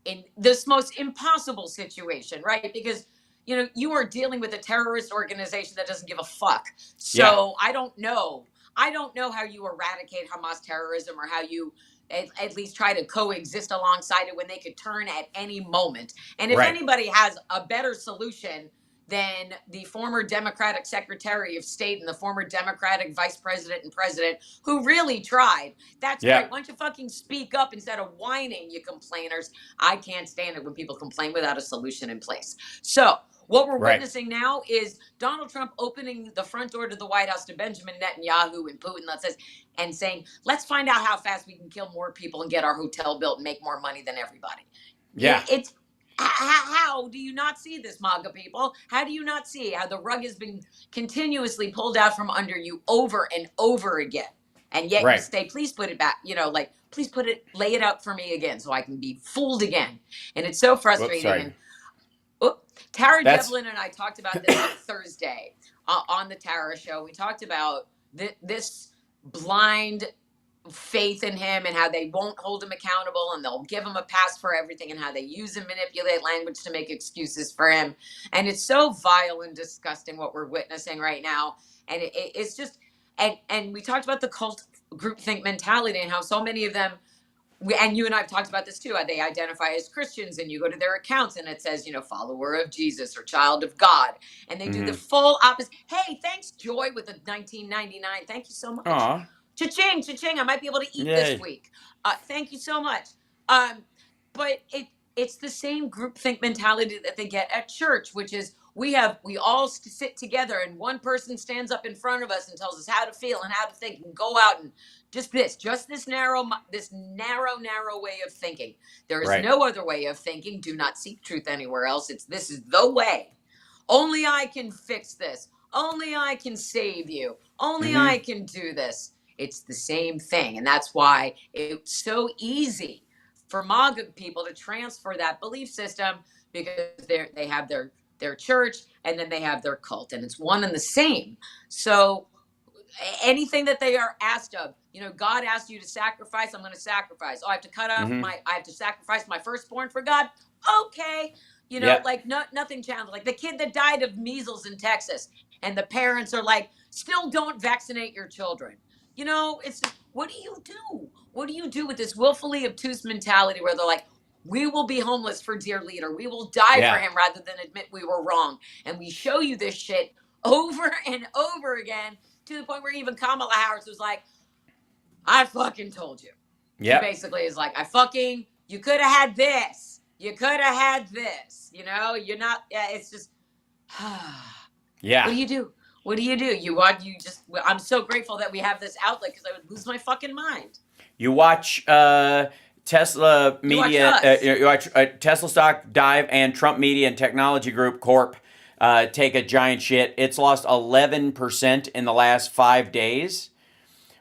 in this most impossible situation, right? Because you are dealing with a terrorist organization that doesn't give a fuck. So I don't know how you eradicate Hamas terrorism, or how you at least try to coexist alongside it when they could turn at any moment. And if anybody has a better solution than the former Democratic Secretary of State and the former Democratic Vice President and President, who really tried, that's great. Why don't you fucking speak up instead of whining, you complainers? I can't stand it when people complain without a solution in place. So what we're witnessing now is Donald Trump opening the front door to the White House to Benjamin Netanyahu and Putin, and saying, let's find out how fast we can kill more people and get our hotel built and make more money than everybody. Yeah. It's how do you not see this, MAGA people? How do you not see how the rug has been continuously pulled out from under you over and over again? And yet you say, please put it back, please lay it out for me again so I can be fooled again. And it's so frustrating. Tara Devlin and I talked about this on Thursday on the Tara Show. We talked about this blind faith in him, and how they won't hold him accountable, and they'll give him a pass for everything, and how they use and manipulate language to make excuses for him. And it's so vile and disgusting what we're witnessing right now. And it's just, and we talked about the cult groupthink mentality and how so many of them, and you and I have talked about this too, how they identify as Christians, and you go to their accounts and it says, follower of Jesus or child of God. And they do the full opposite. Hey, thanks, Joy, with the 1999. Thank you so much. Aww. Cha-ching, cha-ching. I might be able to eat this week. Thank you so much. But it's the same groupthink mentality that they get at church, which is we all sit together, and one person stands up in front of us and tells us how to feel and how to think, and go out and just this narrow way of thinking. There is no other way of thinking. Do not seek truth anywhere else. This is the way. Only I can fix this. Only I can save you. Only I can do this. It's the same thing. And that's why it's so easy for MAGA people to transfer that belief system, because they have their church, and then they have their cult, and it's one and the same. So anything that they are asked of, God asked you to sacrifice, I'm going to sacrifice. Oh, I have to I have to sacrifice my firstborn for God. Okay. Nothing challenged. Like the kid that died of measles in Texas, and the parents are like, still don't vaccinate your children. It's what do you do? What do you do with this willfully obtuse mentality where they're like, we will be homeless for dear leader. We will die for him rather than admit we were wrong. And we show you this shit over and over again, to the point where even Kamala Harris was like, I fucking told you. Yeah. Basically is like, you could have had this. You could have had this. You're not, it's just, yeah. What do you do? What do? I'm so grateful that we have this outlet, because I would lose my fucking mind. You watch Tesla Media, you watch Tesla stock dive, and Trump Media and Technology Group Corp take a giant shit. It's lost 11% in the last 5 days,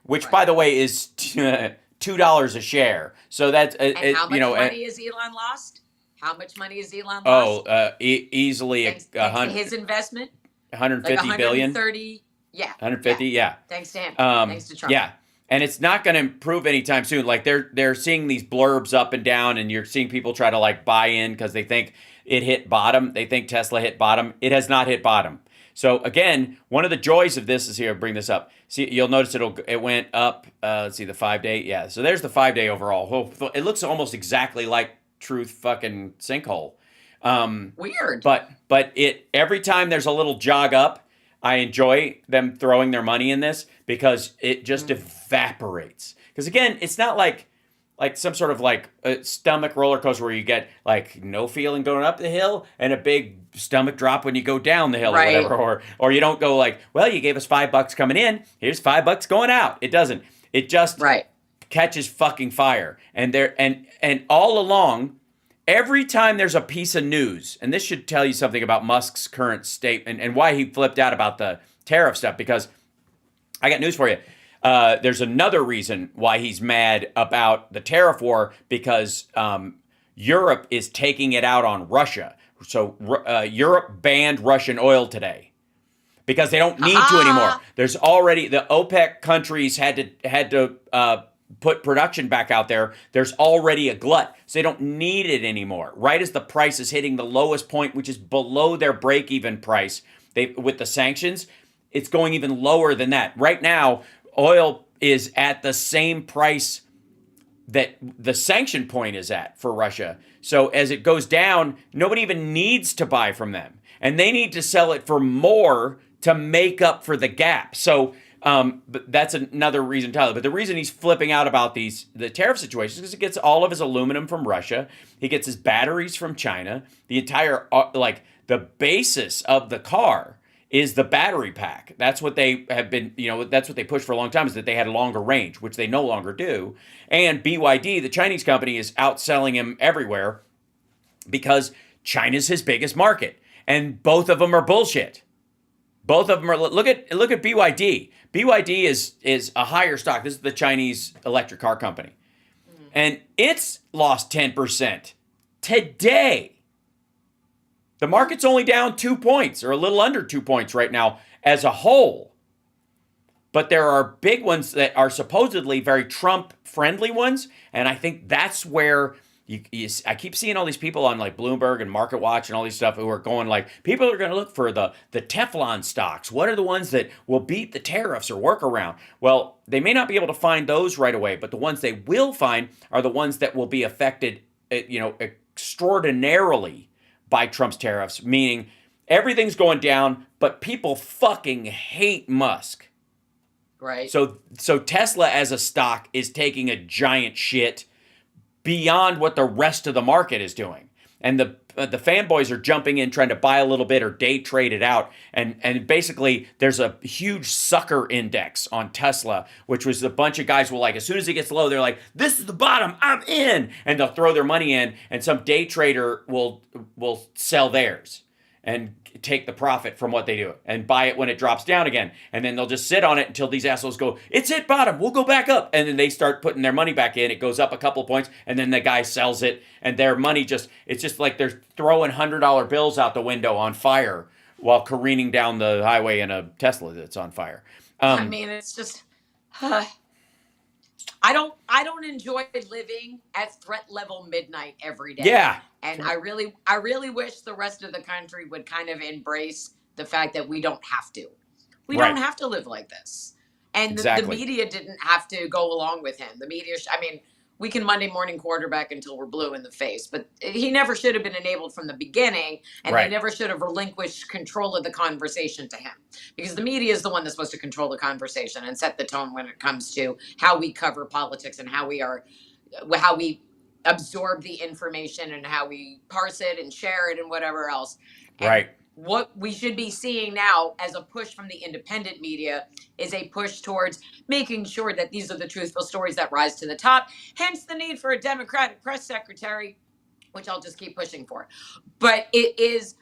which, by the way, is $2 a share. So that's and how much money has Elon lost? How much money has Elon lost? Oh, easily thanks to his investment. 150 like billion. 130. Yeah. 150. Yeah. Thanks to him. Thanks to Trump. Yeah. And it's not going to improve anytime soon. Like they're seeing these blurbs up and down, and you're seeing people try to like buy in because they think it hit bottom. They think Tesla hit bottom. It has not hit bottom. So again, one of the joys of this is here. Bring this up. See, you'll notice it went up. Let's see the 5-day. Yeah. So there's the 5-day overall. It looks almost exactly like Truth fucking sinkhole. Weird. But it every time there's a little jog up, I enjoy them throwing their money in this because it just evaporates. Because again, it's not like some sort of like a stomach roller coaster where you get like no feeling going up the hill and a big stomach drop when you go down the hill, right, or whatever. Or you don't go like, well, you gave us $5 coming in, here's $5 going out. It doesn't. It just catches fucking fire. And and all along, every time there's a piece of news, and this should tell you something about Musk's current state and why he flipped out about the tariff stuff, because I got news for you. There's another reason why he's mad about the tariff war, because Europe is taking it out on Russia. So Europe banned Russian oil today because they don't need to anymore. There's already, the OPEC countries had to put production back out there. There's already a glut, so they don't need it anymore. Right as the price is hitting the lowest point, which is below their break-even price, with the sanctions, it's going even lower than that. Right now, oil is at the same price that the sanction point is at for Russia. So as it goes down, nobody even needs to buy from them, and they need to sell it for more to make up for the gap. So but that's another reason, Tyler. But the reason he's flipping out about the tariff situations is because he gets all of his aluminum from Russia. He gets his batteries from China. The entire, the basis of the car is the battery pack. That's what they have been, that's what they pushed for a long time, is that they had a longer range, which they no longer do. And BYD, the Chinese company, is outselling him everywhere because China's his biggest market. And both of them are bullshit. Both of them are, look at BYD. BYD is a higher stock. This is the Chinese electric car company. And it's lost 10% today. The market's only down 2 points, or a little under 2 points right now as a whole. But there are big ones that are supposedly very Trump-friendly ones. And I think that's where I keep seeing all these people on like Bloomberg and Market Watch and all these stuff who are going like, people are going to look for the Teflon stocks. What are the ones that will beat the tariffs or work around? Well, they may not be able to find those right away, but the ones they will find are the ones that will be affected, extraordinarily by Trump's tariffs, meaning everything's going down, but people fucking hate Musk. Right. So Tesla as a stock is taking a giant shit beyond what the rest of the market is doing. And the fanboys are jumping in, trying to buy a little bit or day trade it out. And basically, there's a huge sucker index on Tesla, which was a bunch of guys will like, as soon as it gets low, they're like, this is the bottom, I'm in. And they'll throw their money in, and some day trader will sell theirs and take the profit from what they do and buy it when it drops down again. And then they'll just sit on it until these assholes go, it's hit bottom, we'll go back up. And then they start putting their money back in. It goes up a couple points, and then the guy sells it, and their money it's just like they're throwing $100 bills out the window on fire while careening down the highway in a Tesla that's on fire. I mean, it's just, I don't enjoy living at threat level midnight every day. Yeah. And I really wish the rest of the country would kind of embrace the fact that we don't have to. We don't have to live like this. And the media didn't have to go along with him. The media, we can Monday morning quarterback until we're blue in the face, but he never should have been enabled from the beginning, and they never should have relinquished control of the conversation to him, because the media is the one that's supposed to control the conversation and set the tone when it comes to how we cover politics and how we absorb the information and how we parse it and share it and whatever else. And what we should be seeing now as a push from the independent media is a push towards making sure that these are the truthful stories that rise to the top. Hence the need for a Democratic press secretary, which I'll just keep pushing for. But it is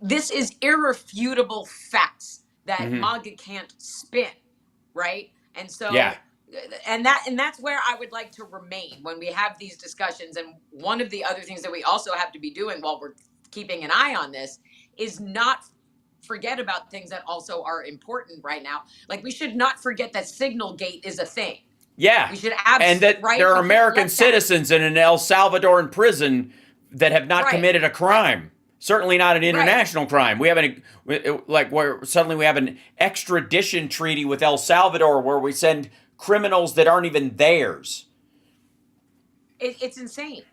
this is irrefutable facts that Mm-hmm. MAGA can't spin, right? And so, Yeah. and that's where I would like to remain when we have these discussions. And one of the other things that we also have to be doing while we're keeping an eye on this is not forget about things that also are important right now. Like, we should not forget that Signal Gate is a thing. Yeah. We should and that right? there are We can't American let that- citizens in an El Salvadoran prison that have not Right. committed a crime. Certainly not an Right. international crime. We have where suddenly we have an extradition treaty with El Salvador where we send criminals that aren't even theirs. It's insane.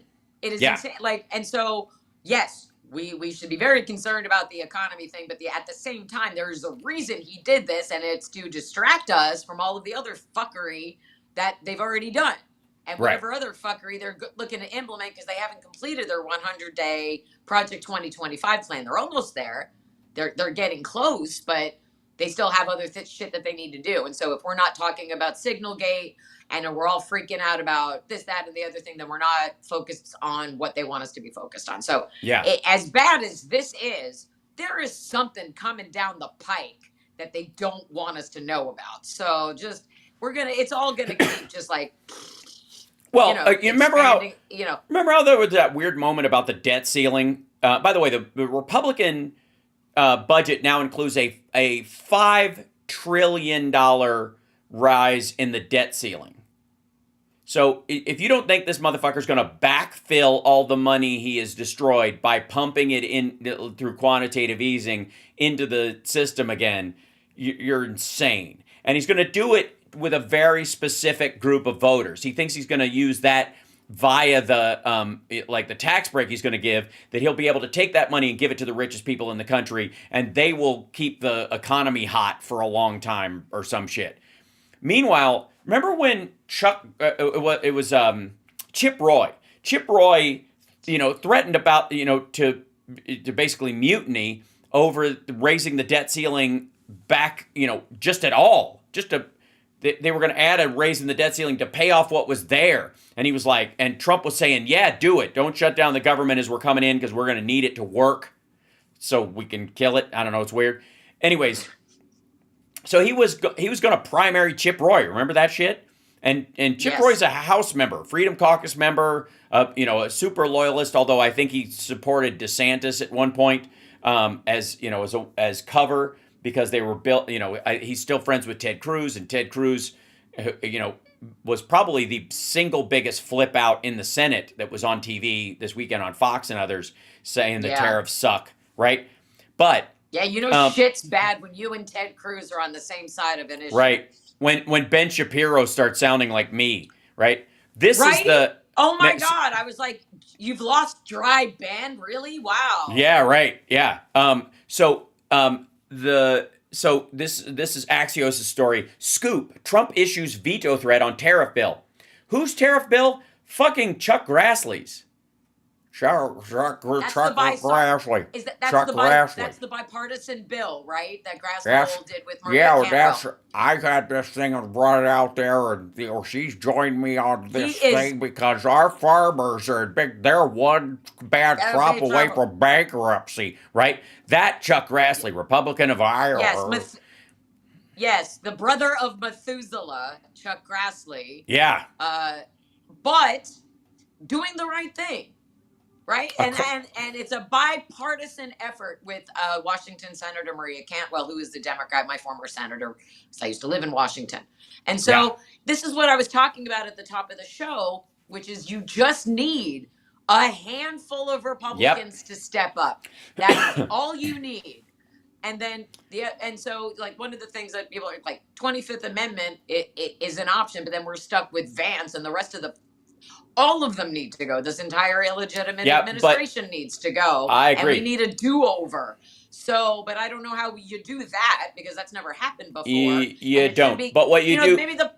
It is Yeah. insane. Like, and so, yes, we should be very concerned about the economy thing, but at the same time, there's a reason he did this, and it's to distract us from all of the other fuckery that they've already done. And Right. whatever other fuckery they're looking to implement because they haven't completed their 100-day Project 2025 plan. They're almost there. They're getting close, but they still have other shit that they need to do. And so if we're not talking about Signalgate and we're all freaking out about this, that, and the other thing, then we're not focused on what they want us to be focused on. So Yeah. as bad as this is, there is something coming down the pike that they don't want us to know about. So just, it's all gonna keep just like, Well, you remember how expanding, remember how there was that weird moment about the debt ceiling? By the way, the Republican budget now includes a $5 trillion rise in the debt ceiling. So if you don't think this motherfucker's going to backfill all the money he has destroyed by pumping it in through quantitative easing into the system again, you're insane. And he's going to do it with a very specific group of voters. He thinks he's going to use that via the the tax break he's going to give, that he'll be able to take that money and give it to the richest people in the country, and they will keep the economy hot for a long time or some shit. Meanwhile, remember when it was Chip Roy. Chip Roy, threatened about to basically mutiny over raising the debt ceiling back, just at all, they were going to add a raise in the debt ceiling to pay off what was there. And he was like, and Trump was saying, yeah, do it. Don't shut down the government as we're coming in because we're going to need it to work so we can kill it. I don't know. It's weird. Anyways, so he was going to primary Chip Roy. Remember that shit? And Chip Yes. Roy's a House member, Freedom Caucus member, a super loyalist, although I think he supported DeSantis at one point as cover, because they were built, he's still friends with Ted Cruz, and Ted Cruz, was probably the single biggest flip out in the Senate that was on TV this weekend on Fox and others, saying the tariffs suck, right? But yeah, shit's bad when you and Ted Cruz are on the same side of an issue. right, when Ben Shapiro starts sounding like me, right? This Right? is the Oh my God. I was like, you've lost dry band? Really? Wow. Yeah, right. Yeah. So this is Axios' story. Scoop: Trump issues veto threat on tariff bill. Whose tariff bill? Fucking Chuck Grassley's. Chuck Grassley. That's the bipartisan bill, right? That Grassley did with Maria Cantwell. I got this thing and brought it out there, and she's joined me on this thing because our farmers are big. They're one bad crop away from bankruptcy, right? That Chuck Grassley, Republican of Iowa. Yes, the brother of Methuselah, Chuck Grassley. Yeah. But doing the right thing. Right? And it's a bipartisan effort with Washington Senator Maria Cantwell, who is the Democrat, my former senator, because I used to live in Washington. And so this is what I was talking about at the top of the show, which is you just need a handful of Republicans to step up. That's all you need. And then so like one of the things that people are like, 25th Amendment, it is an option, but then we're stuck with Vance, and the rest of all of them need to go. This entire illegitimate administration needs to go. I agree. And we need a do-over. So, but I don't know how you do that, because that's never happened before. You don't. But what you do... Maybe the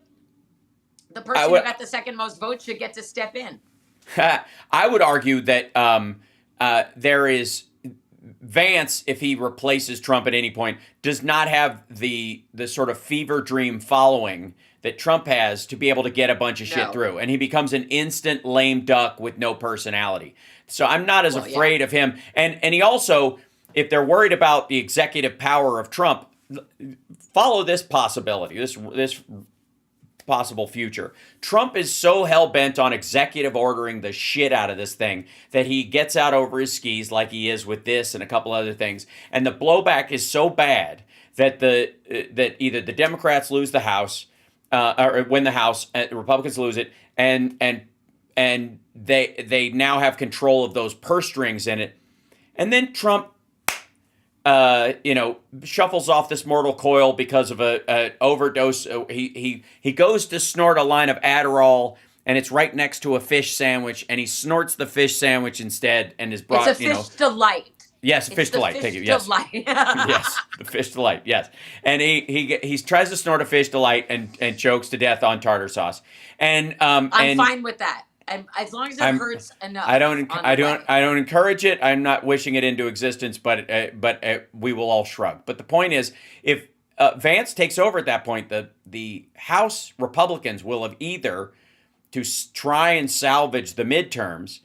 person who got the second most votes should get to step in. I would argue that there is... Vance, if he replaces Trump at any point, does not have the sort of fever dream following that Trump has to be able to get a bunch of shit through. And he becomes an instant lame duck with no personality. So I'm not as afraid of him. And he also, if they're worried about the executive power of Trump, follow this possibility, this possible future. Trump is so hell-bent on executive ordering the shit out of this thing that he gets out over his skis like he is with this and a couple other things. And the blowback is so bad that that either the Democrats lose the House or win the House, and the Republicans lose it, and they now have control of those purse strings in it. And then Trump shuffles off this mortal coil because of a overdose. He goes to snort a line of Adderall, and it's right next to a fish sandwich, and he snorts the fish sandwich instead, and is brought. It's a fish delight. Yes, fish delight. Thank you. Yes, delight. Yes, the fish delight. Yes, and he tries to snort a fish delight and chokes to death on tartar sauce. And I'm fine with that. As long as it hurts enough. I don't encourage it. I'm not wishing it into existence, but we will all shrug. But the point is, if Vance takes over at that point, the House Republicans will have either to try and salvage the midterms,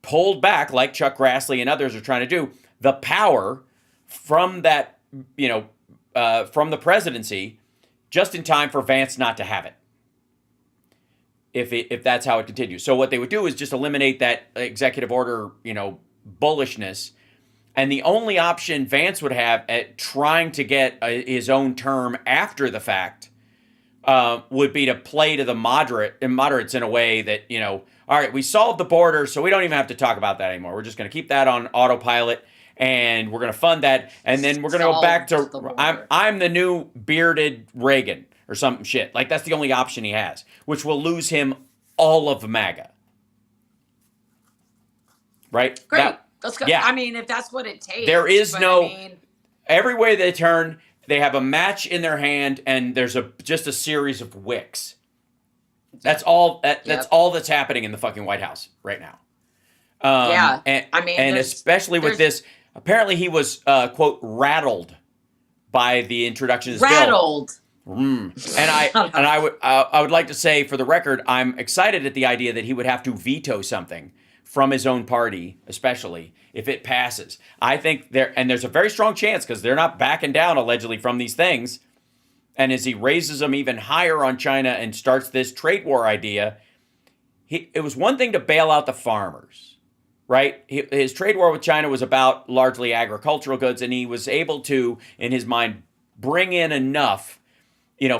pulled back like Chuck Grassley and others are trying to do, the power from that, from the presidency, just in time for Vance not to have it. If that's how it continues. So what they would do is just eliminate that executive order, bullishness. And the only option Vance would have at trying to get his own term after the fact would be to play to the moderates in a way that, all right, we solved the border, so we don't even have to talk about that anymore. We're just going to keep that on autopilot, and we're going to fund that. And then we're going to go back to, I'm the new bearded Reagan. Or some shit. Like, that's the only option he has, which will lose him all of MAGA. Right? Great. Let's go. Yeah. I mean, if that's what it takes. There is every way they turn, they have a match in their hand, and there's just a series of wicks. That's all. That's all that's happening in the fucking White House right now. And especially with this, apparently he was quote rattled by the introduction of this bill. And I would like to say, for the record, I'm excited at the idea that he would have to veto something from his own party, especially if it passes. I think there's a very strong chance, because they're not backing down allegedly from these things. And as he raises them even higher on China and starts this trade war idea, it was one thing to bail out the farmers, right? His trade war with China was about largely agricultural goods, and he was able to, in his mind, bring in enough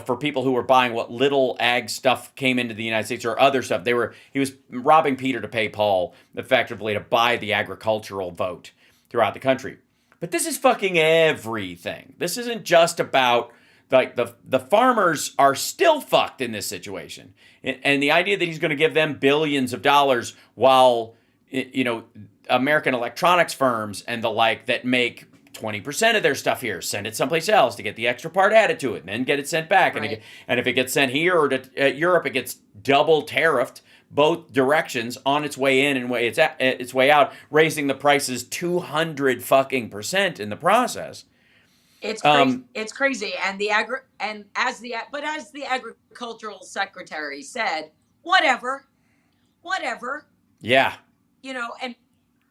for people who were buying what little ag stuff came into the United States or other stuff. He was robbing Peter to pay Paul, effectively, to buy the agricultural vote throughout the country. But this is fucking everything. This isn't just about, like, the farmers are still fucked in this situation. And the idea that he's going to give them billions of dollars while, American electronics firms and the like that make 20% of their stuff here, send it someplace else to get the extra part added to it, and then get it sent back. Right. And if it gets sent here or to Europe, it gets double tariffed both directions on its way in and its way out, raising the prices 200% in the process. It's crazy. It's crazy. And as the agricultural secretary said, whatever. Yeah. And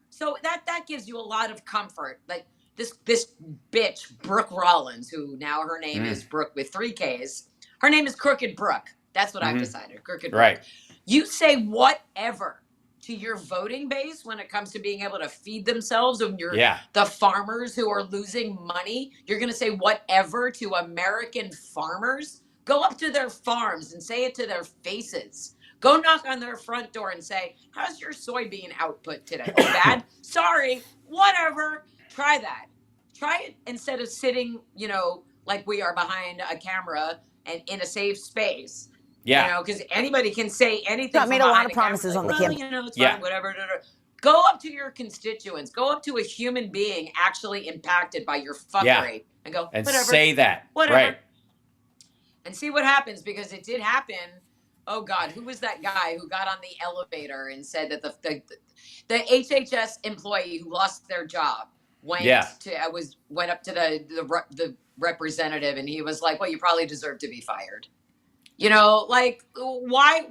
so that gives you a lot of comfort. Like, this bitch, Brooke Rollins, who now her name is Brooke with 3 Ks. Her name is Crooked Brooke. That's what I've decided. Crooked Brooke. Right. You say whatever to your voting base when it comes to being able to feed themselves, and the farmers who are losing money. You're going to say whatever to American farmers? Go up to their farms and say it to their faces. Go knock on their front door and say, how's your soybean output today? Oh, bad? Sorry. Whatever. Try that. Try it instead of sitting, like we are behind a camera and in a safe space. Yeah. Because anybody can say anything. I made a lot of promises on the camera. It's fine, whatever. Go up to your constituents. Go up to a human being actually impacted by your fuckery and go, and whatever. Say that. Whatever. Right. And see what happens, because it did happen. Oh, God, who was that guy who got on the elevator and said that the HHS employee who lost their job went up to the representative, and he was like, well, you probably deserve to be fired. Like, why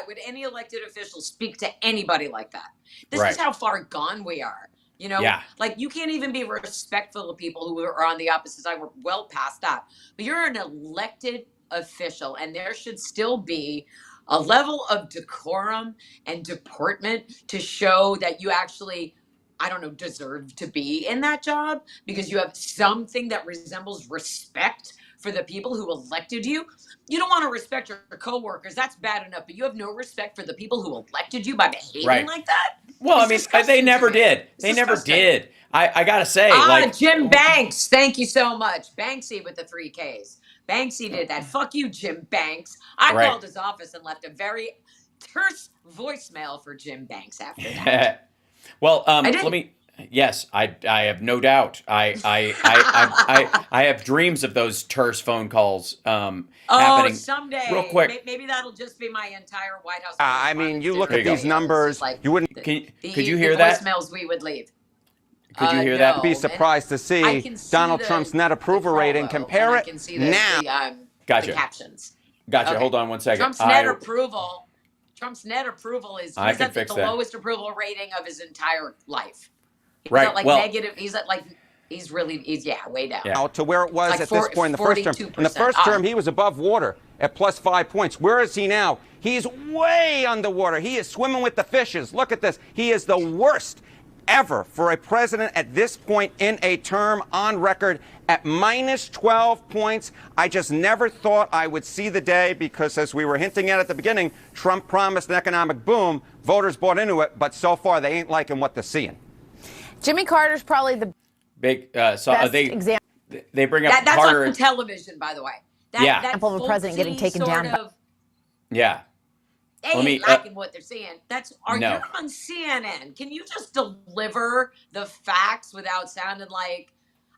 would any elected official speak to anybody like that? This is how far gone we are. You know, Yeah. like you can't even be respectful of people who are on the opposite side. We're well past that. But you're an elected official, and there should still be a level of decorum and deportment to show that you actually, I don't know, deserve to be in that job because you have something that resembles respect for the people who elected you. You don't want to respect your coworkers. That's bad enough, but you have no respect for the people who elected you by behaving like that. Well, I mean, they never did. It's They never disgusting. did. I gotta say, like Jim Banks. Thank you so much. Banksy with the 3 Ks. Banksy did that. Fuck you, Jim Banks. I called his office and left a very terse voicemail for Jim Banks after that. Well, let me. Yes, I have no doubt. I have dreams of those terse phone calls happening. Someday. Real quick. Maybe that'll just be my entire White House. I mean, you look at these numbers, you wouldn't. Could you hear that? Voicemails we would leave. Could you hear that? Be surprised to see Donald Trump's net approval rating. Compare it now. Gotcha. The captions. Gotcha. Okay. Hold on one second. Trump's net approval. Trump's net approval is I he's can at fix the that. lowest approval rating of his entire life. He's Right. At like well, negative. He's at like. He's way down. Now to where it was Like at this point in the first term. 42%. In the first term, he was above water at plus 5 points. Where is he now? He's way underwater. He is swimming with the fishes. Look at this. He is the worst ever for a president at this point in a term on record at minus 12 points. I just never thought I would see the day because, as we were hinting at the beginning, Trump promised an economic boom. Voters bought into it, but so far they ain't liking what they're seeing. Jimmy Carter's probably the big. best example. They bring up That's Carter on television, by the way. Yeah. Example of a president getting taken down. Yeah. They Let me, ain't liking what they're seeing. No. You're on CNN. Can you just deliver the facts without sounding like,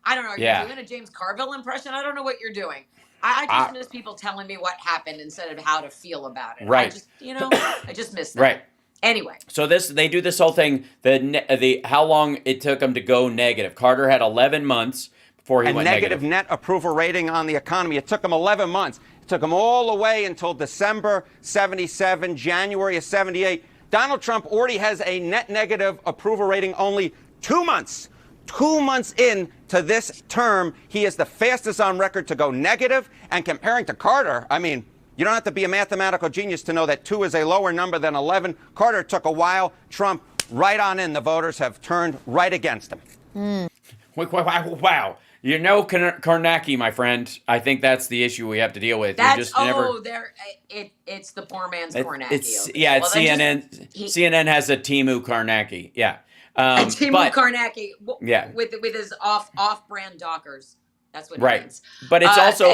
I don't know, are you doing a James Carville impression? I don't know what you're doing. I just miss people telling me what happened instead of how to feel about it. Right. I just miss that. Right. Anyway. So they do this whole thing, the how long it took them to go negative. Carter had 11 months before he went negative. Net approval rating on the economy. It took him 11 months. It took him all the way until December 77, January of 78. Donald Trump already has a net negative approval rating only 2 months. 2 months in to this term, he is the fastest on record to go negative. And comparing to Carter, I mean, you don't have to be a mathematical genius to know that 2 is a lower number than 11. Carter took a while. Trump, right on in. The voters have turned right against him. Wow. You know Karnacki, my friend. I think that's the issue we have to deal with. It's the poor man's Karnacki. CNN. CNN has a Timu Karnacki. Yeah. Timu Karnacki. Yeah. With his off-brand Dockers. That's what right. It means. But it's also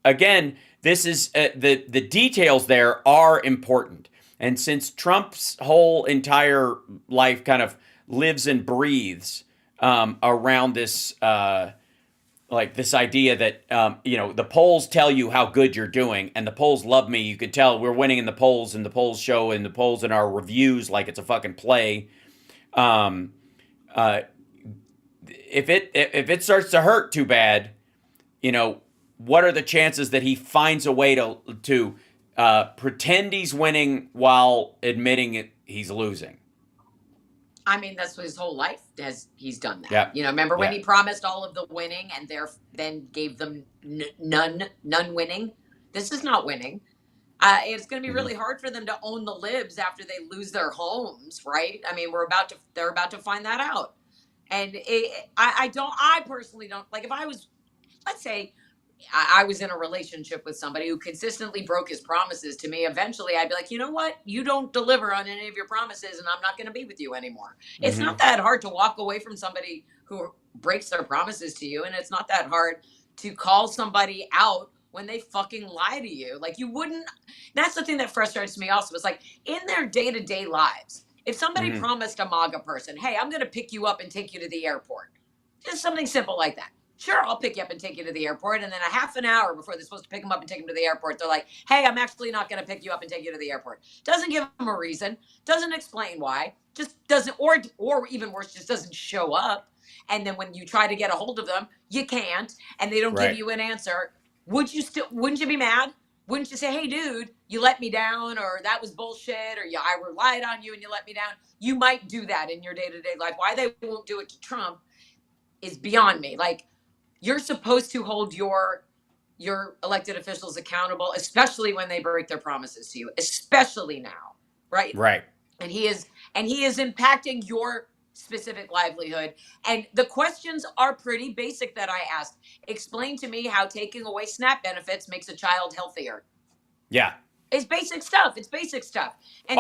again, this is the details there are important. And since Trump's whole entire life kind of lives and breathes around this this idea that the polls tell you how good you're doing, and the polls love me. You could tell we're winning in the polls, and the polls show in the polls in our reviews like it's a fucking play. If it starts to hurt too bad, what are the chances that he finds a way to pretend he's winning while admitting he's losing? I mean, that's what his whole life he's done that. Yep. Remember when he promised all of the winning and then gave them none winning? This is not winning. It's going to be really hard for them to own the libs after they lose their homes, right? I mean, they're about to find that out. And I personally don't, like, if I was, let's say I was in a relationship with somebody who consistently broke his promises to me, eventually I'd be like, you know what? You don't deliver on any of your promises and I'm not going to be with you anymore. It's not that hard to walk away from somebody who breaks their promises to you. And it's not that hard to call somebody out when they fucking lie to you. Like, you wouldn't, that's the thing that frustrates me also. It's like in their day-to-day lives, if somebody promised a MAGA person, hey, I'm going to pick you up and take you to the airport, just something simple like that. Sure, I'll pick you up and take you to the airport. And then a half an hour before they're supposed to pick them up and take them to the airport, they're like, hey, I'm actually not going to pick you up and take you to the airport. Doesn't give them a reason, doesn't explain why, just doesn't, or even worse, just doesn't show up. And then when you try to get a hold of them, you can't, and they don't give you an answer. Wouldn't you be mad? wouldn't you say, hey, dude, you let me down, or that was bullshit, or I relied on you and you let me down? You might do that in your day-to-day life. Why they won't do it to Trump is beyond me. Like, you're supposed to hold your elected officials accountable, especially when they break their promises to you, especially now, right? Right. And he is impacting your specific livelihood. And the questions are pretty basic that I asked. Explain to me how taking away SNAP benefits makes a child healthier. Yeah. It's basic stuff. It's basic stuff. And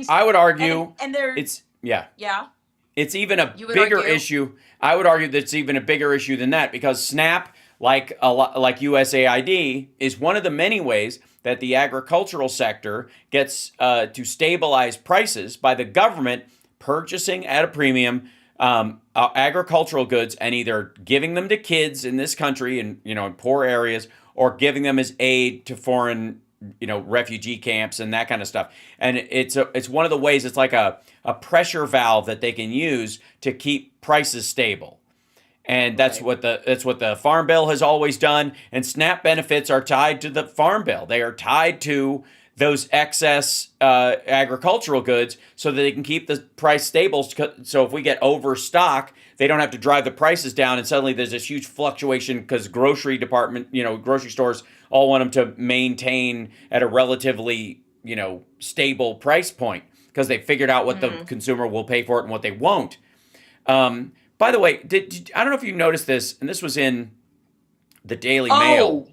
I would argue Yeah. It's even a bigger issue. I would argue that it's even a bigger issue than that, because SNAP, like USAID, is one of the many ways that the agricultural sector gets to stabilize prices by the government purchasing at a premium agricultural goods and either giving them to kids in this country and in poor areas, or giving them as aid to foreign refugee camps and that kind of stuff. And it's one of the ways, it's like a pressure valve that they can use to keep prices stable. And that's what the Farm Bill has always done. And SNAP benefits are tied to the Farm Bill. They are tied to those excess agricultural goods so that they can keep the price stable. So if we get overstock, they don't have to drive the prices down, and suddenly there's this huge fluctuation because grocery stores all want them to maintain at a relatively, stable price point because they figured out what the consumer will pay for it and what they won't. By the way, I don't know if you noticed this, and this was in the Daily Mail.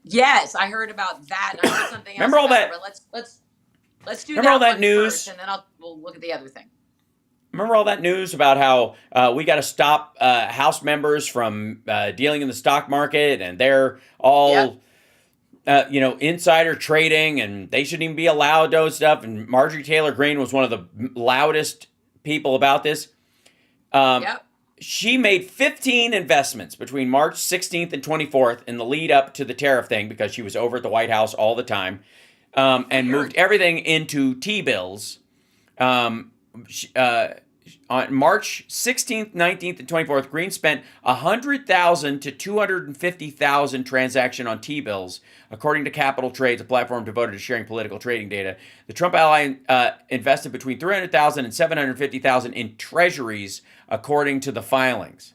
Yes, I heard about that. And I heard something else. Remember all that? But let's do remember that all that one news first, and then we'll look at the other thing. Remember all that news about how we got to stop House members from dealing in the stock market, and they're all, insider trading, and they shouldn't even be allowed those stuff. And Marjorie Taylor Greene was one of the loudest people about this. She made 15 investments between March 16th and 24th in the lead up to the tariff thing, because she was over at the White House all the time, and moved everything into T-bills. On March 16th, 19th, and 24th, Green spent $100,000 to $250,000 transaction on T-bills, according to Capital Trades, a platform devoted to sharing political trading data. The Trump ally invested between $300,000 and $750,000 in treasuries, according to the filings.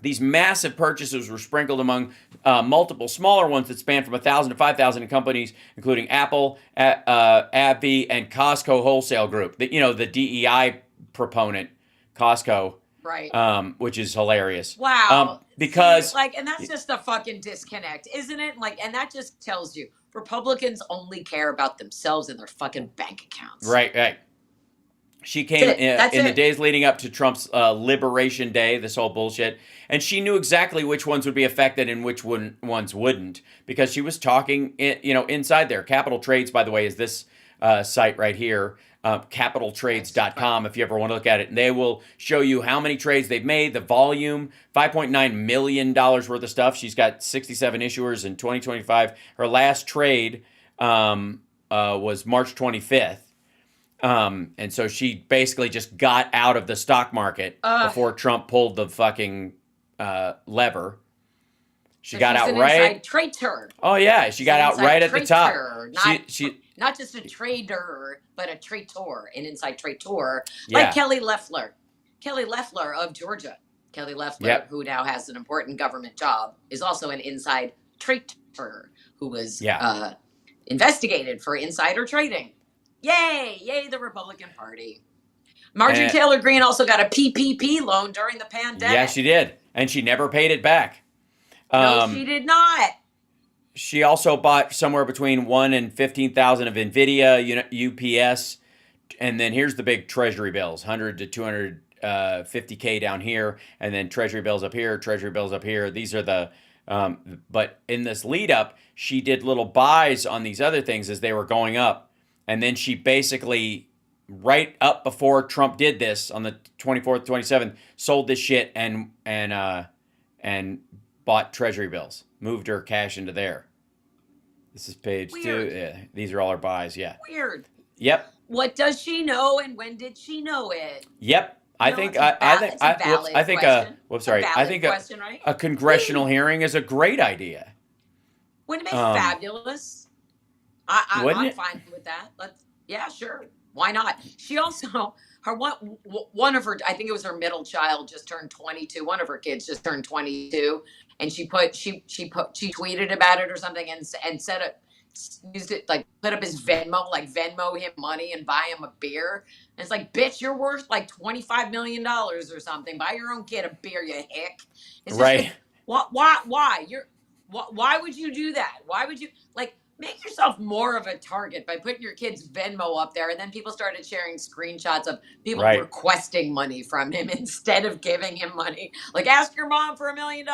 These massive purchases were sprinkled among multiple smaller ones that span from 1,000 to 5,000 in companies, including Apple, AbbVie, and Costco Wholesale Group. The DEI proponent, Costco, right? Which is hilarious. Wow. Because and that's just a fucking disconnect, isn't it? And that just tells you Republicans only care about themselves and their fucking bank accounts. Right. She came in the days leading up to Trump's Liberation Day, this whole bullshit, and she knew exactly which ones would be affected and which ones wouldn't, because she was talking, inside there. Capital Trades, by the way, is this site right here, capitaltrades.com, if you ever want to look at it. And they will show you how many trades they've made, the volume, $5.9 million worth of stuff. She's got 67 issuers in 2025. Her last trade was March 25th. And so she basically just got out of the stock market before Trump pulled the fucking lever. She got out right. Traitor. Oh yeah, she got out right at the top. Not just a trader, but a traitor, an inside traitor, like Kelly Loeffler of Georgia. Kelly Loeffler, who now has an important government job, is also an inside traitor who was investigated for insider trading. Yay, the Republican Party. Marjorie Taylor Greene also got a PPP loan during the pandemic. Yeah, she did. And she never paid it back. No, she did not. She also bought somewhere between 1 and 15,000 of NVIDIA, UPS. And then here's the big treasury bills, 100 to 250K down here. And then treasury bills up here, treasury bills up here. These are the, but in this lead up, she did little buys on these other things as they were going up. And then she basically, right up before Trump did this on the 24th, 27th, sold this shit and bought treasury bills, moved her cash into there. This is page 2. Yeah, these are all her buys. Yeah. Weird. Yep. What does she know, and when did she know it? Yep. I think a congressional hearing is a great idea. Wouldn't it be fabulous? I'm it? fine with that. Yeah, sure. Why not? She also, one of her, I think it was her middle child, just turned 22. One of her kids just turned 22, and she tweeted about it or something, and said it, used it, like put up his Venmo, like Venmo him money and buy him a beer. And it's like, bitch, you're worth like $25 million or something. Buy your own kid a beer, you hick. It's just, right. Why would you do that? Why would you, like, make yourself more of a target by putting your kid's Venmo up there? And then people started sharing screenshots of people requesting money from him instead of giving him money. Like, ask your mom for $1 million.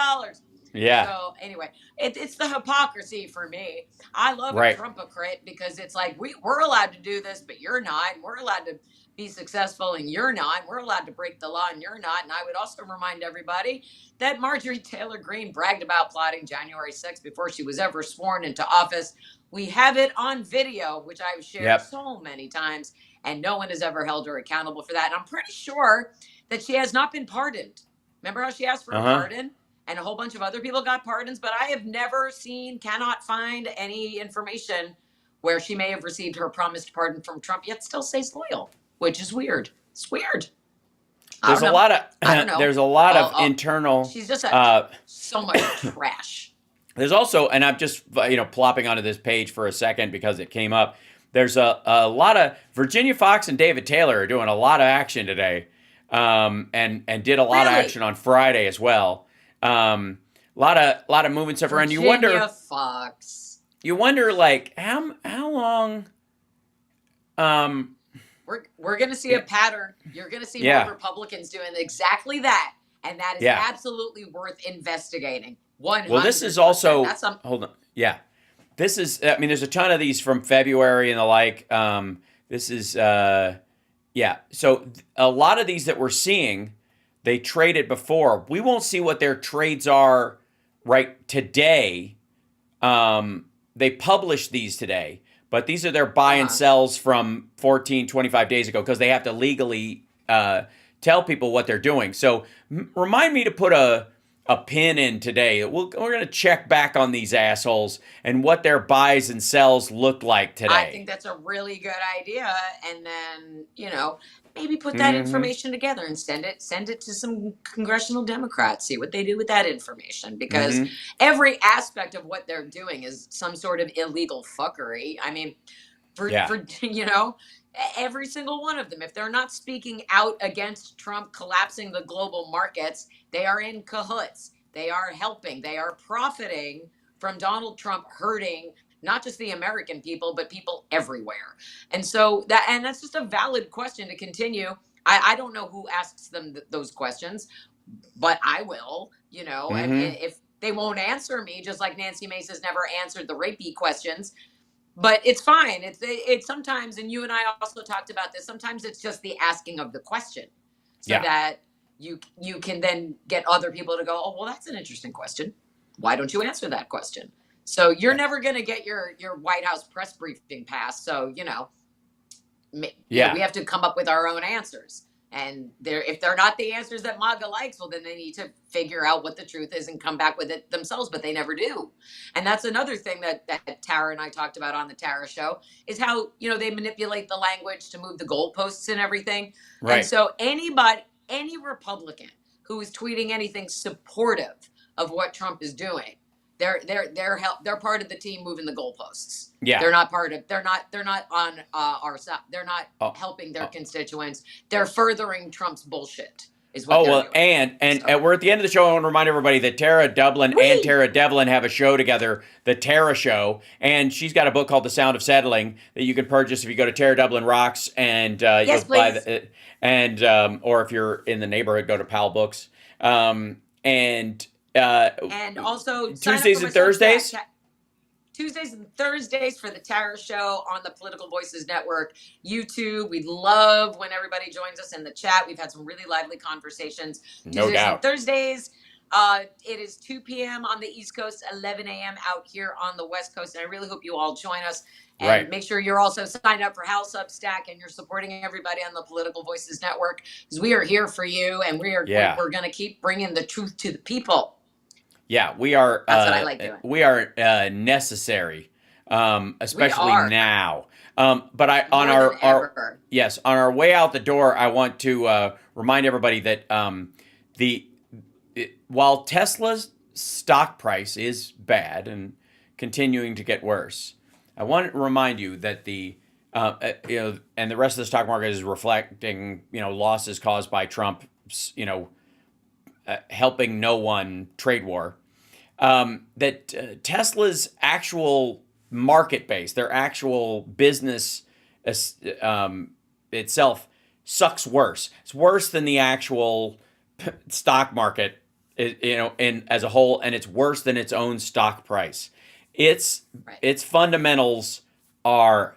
Yeah. So anyway, it's the hypocrisy for me. I love a Trumpocrat because it's like, we're allowed to do this, but you're not. And we're allowed to be successful and you're not. We're allowed to break the law and you're not. And I would also remind everybody that Marjorie Taylor Greene bragged about plotting January 6th before she was ever sworn into office. We have it on video, which I've shared so many times, and no one has ever held her accountable for that. And I'm pretty sure that she has not been pardoned. Remember how she asked for a pardon? And a whole bunch of other people got pardons, but I have never seen, cannot find any information where she may have received her promised pardon from Trump, yet still stays loyal, which is weird. It's weird. There's a lot of there's a lot of internal. She's just so much trash. There's also, and I'm just plopping onto this page for a second because it came up. There's a lot of Virginia Fox and David Taylor are doing a lot of action today, and did a lot of action on Friday as well. A lot of movement stuff around. You wonder, Fox. You wonder, like how long. We're gonna see a pattern. You're gonna see more Republicans doing exactly that, and that is absolutely worth investigating. 100%. Well, this is also hold on. Yeah, this is. I mean, there's a ton of these from February and the like. This is So a lot of these that we're seeing. They traded before. We won't see what their trades are right today. They published these today, but these are their buy and sells from 14, 25 days ago because they have to legally tell people what they're doing. So remind me to put a pin in today. We're going to check back on these assholes and what their buys and sells look like today. I think that's a really good idea. And then, maybe put that information together and send it to some congressional Democrats, see what they do with that information, because every aspect of what they're doing is some sort of illegal fuckery. I mean, for every single one of them, if they're not speaking out against Trump collapsing the global markets, they are in cahoots. They are helping. They are profiting from Donald Trump hurting not just the American people, but people everywhere. And so that's just a valid question to continue. I don't know who asks them those questions, but I will, and if they won't answer me, just like Nancy Mace has never answered the rapey questions, but it's fine. It's sometimes, and you and I also talked about this, sometimes it's just the asking of the question so that you can then get other people to go, oh, well, that's an interesting question. Why don't you answer that question? So you're never going to get your White House press briefing passed. So, we have to come up with our own answers. And if they're not the answers that MAGA likes, well, then they need to figure out what the truth is and come back with it themselves, but they never do. And that's another thing that Tara and I talked about on the Tara show is how, they manipulate the language to move the goalposts and everything. Right. And so any Republican who is tweeting anything supportive of what Trump is doing, they're part of the team moving the goalposts. Yeah, they're not on our side. They're not helping their constituents. They're furthering Trump's bullshit. Is what they're doing. And we're at the end of the show. I want to remind everybody that Tara Dublin and Tara Devlin have a show together, the Tara Show, and she's got a book called The Sound of Settling that you can purchase if you go to Tara Dublin Rocks and yes, you'll buy or if you're in the neighborhood, go to PAL Books and also Tuesdays and Thursdays. Tuesdays and Thursdays for the Tara Show on the Political Voices Network YouTube. We love when everybody joins us in the chat. We've had some really lively conversations. No doubt. And Thursdays, it is 2 p.m. on the East Coast, 11 a.m. out here on the West Coast. And I really hope you all join us. And make sure you're also signed up for HAL Substack and you're supporting everybody on the Political Voices Network because we are here for you and we're going to keep bringing the truth to the people. Yeah, we are. That's what I like doing. We are necessary, especially We are. now. But on More than ever. yes, on our way out the door, I want to remind everybody that while Tesla's stock price is bad and continuing to get worse, I want to remind you that and the rest of the stock market is reflecting losses caused by Trump's helping no one trade war. That Tesla's actual market base, their actual business itself sucks worse. It's worse than the actual stock market, as a whole, and it's worse than its own stock price. Its fundamentals are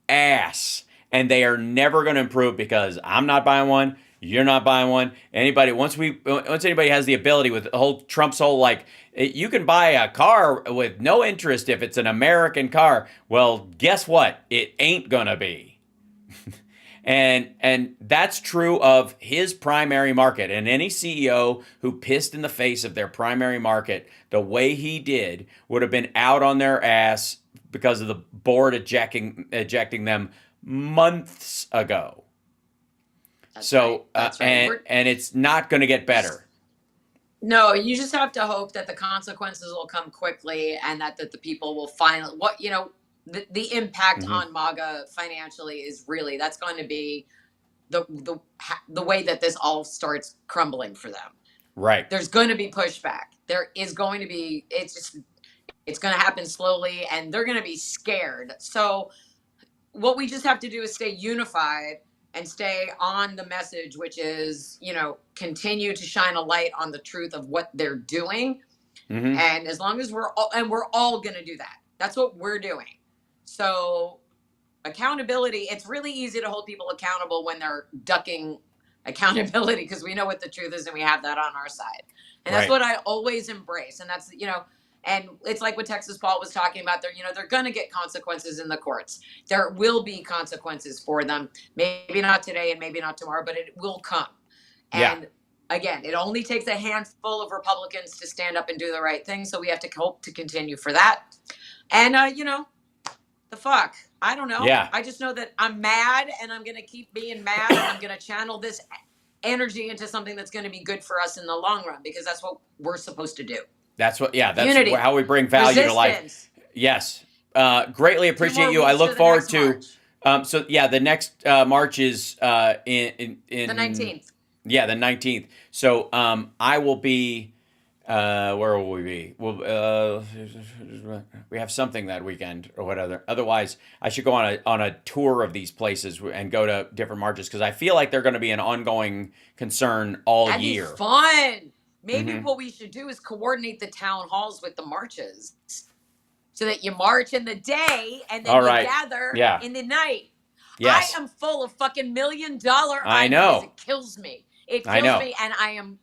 ass, and they are never going to improve because I'm not buying one. You're not buying one. Once anybody has the ability with Trump's whole you can buy a car with no interest if it's an American car. Well, guess what? It ain't gonna be. and that's true of his primary market. And any CEO who pissed in the face of their primary market the way he did would have been out on their ass because of the board ejecting them months ago. That's right. And it's not going to get better. No, you just have to hope that the consequences will come quickly, and that the people will finally the impact on MAGA financially is really, that's going to be the way that this all starts crumbling for them. Right. There's going to be pushback. There is going to be. It's going to happen slowly, and they're going to be scared. So what we just have to do is stay unified and stay on the message, which is, continue to shine a light on the truth of what they're doing. And as long as we're all going to do that. That's what we're doing. So accountability, it's really easy to hold people accountable when they're ducking accountability, because we know what the truth is and we have that on our side. And that's what I always embrace. And that's, and it's like what Texas Paul was talking about. They're going to get consequences in the courts. There will be consequences for them. Maybe not today and maybe not tomorrow, but it will come. And again, it only takes a handful of Republicans to stand up and do the right thing. So we have to hope to continue for that. And, the fuck, I don't know. Yeah. I just know that I'm mad, and I'm going to keep being mad, and I'm going to channel this energy into something that's going to be good for us in the long run, because that's what we're supposed to do. That's Unity. How we bring value to life. Yes. Greatly appreciate you. I look forward to, the next March is in the 19th. Yeah, the 19th. So I will be, where will we be? We have something that weekend or whatever. Otherwise, I should go on a tour of these places and go to different marches, because I feel like they're going to be an ongoing concern all year. That'd be fun. Maybe what we should do is coordinate the town halls with the marches, so that you march in the day and then you gather in the night. Yes. I am full of fucking $1 million ideas. I know. It kills me. It kills me, and I'm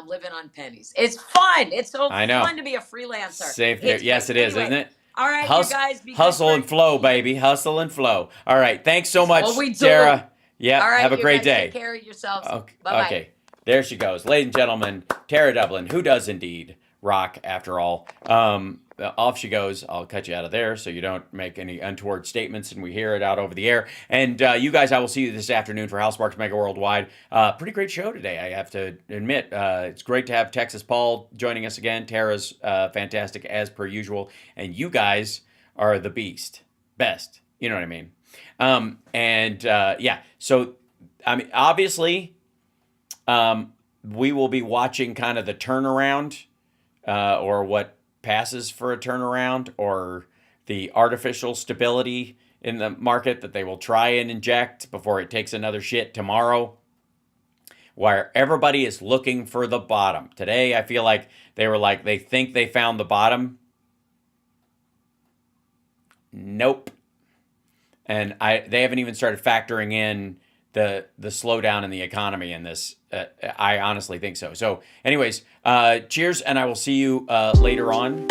living on pennies. It's fun. It's so fun to be a freelancer. Safe there. Yes, it is, isn't it? All right, you guys. Hustle and flow, baby. Hustle and flow. All right. Thanks so much, Tara. Yeah. All right, have a great day. Take care of yourselves. Okay. Bye-bye. Okay. There she goes. Ladies and gentlemen, Tara Dublin, who does indeed rock after all. Off she goes. I'll cut you out of there so you don't make any untoward statements and we hear it out over the air. And you guys, I will see you this afternoon for HalSparks Mega Worldwide. Pretty great show today, I have to admit. It's great to have Texas Paul joining us again. Tara's fantastic as per usual. And you guys are the beast. Best. You know what I mean? So, I mean, obviously, we will be watching kind of the turnaround, or what passes for a turnaround, or the artificial stability in the market that they will try and inject before it takes another shit tomorrow, where everybody is looking for the bottom. Today, I feel like they think they found the bottom. Nope. And they haven't even started factoring in the slowdown in the economy in this. I honestly think so. So anyways, cheers, and I will see you later on.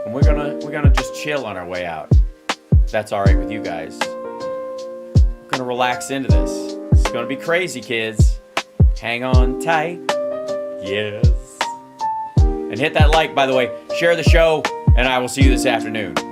And we're gonna just chill on our way out. If that's all right with you guys. We're gonna relax into this. It's gonna be crazy, kids. Hang on tight. Yes. And hit that like, by the way. Share the show, and I will see you this afternoon.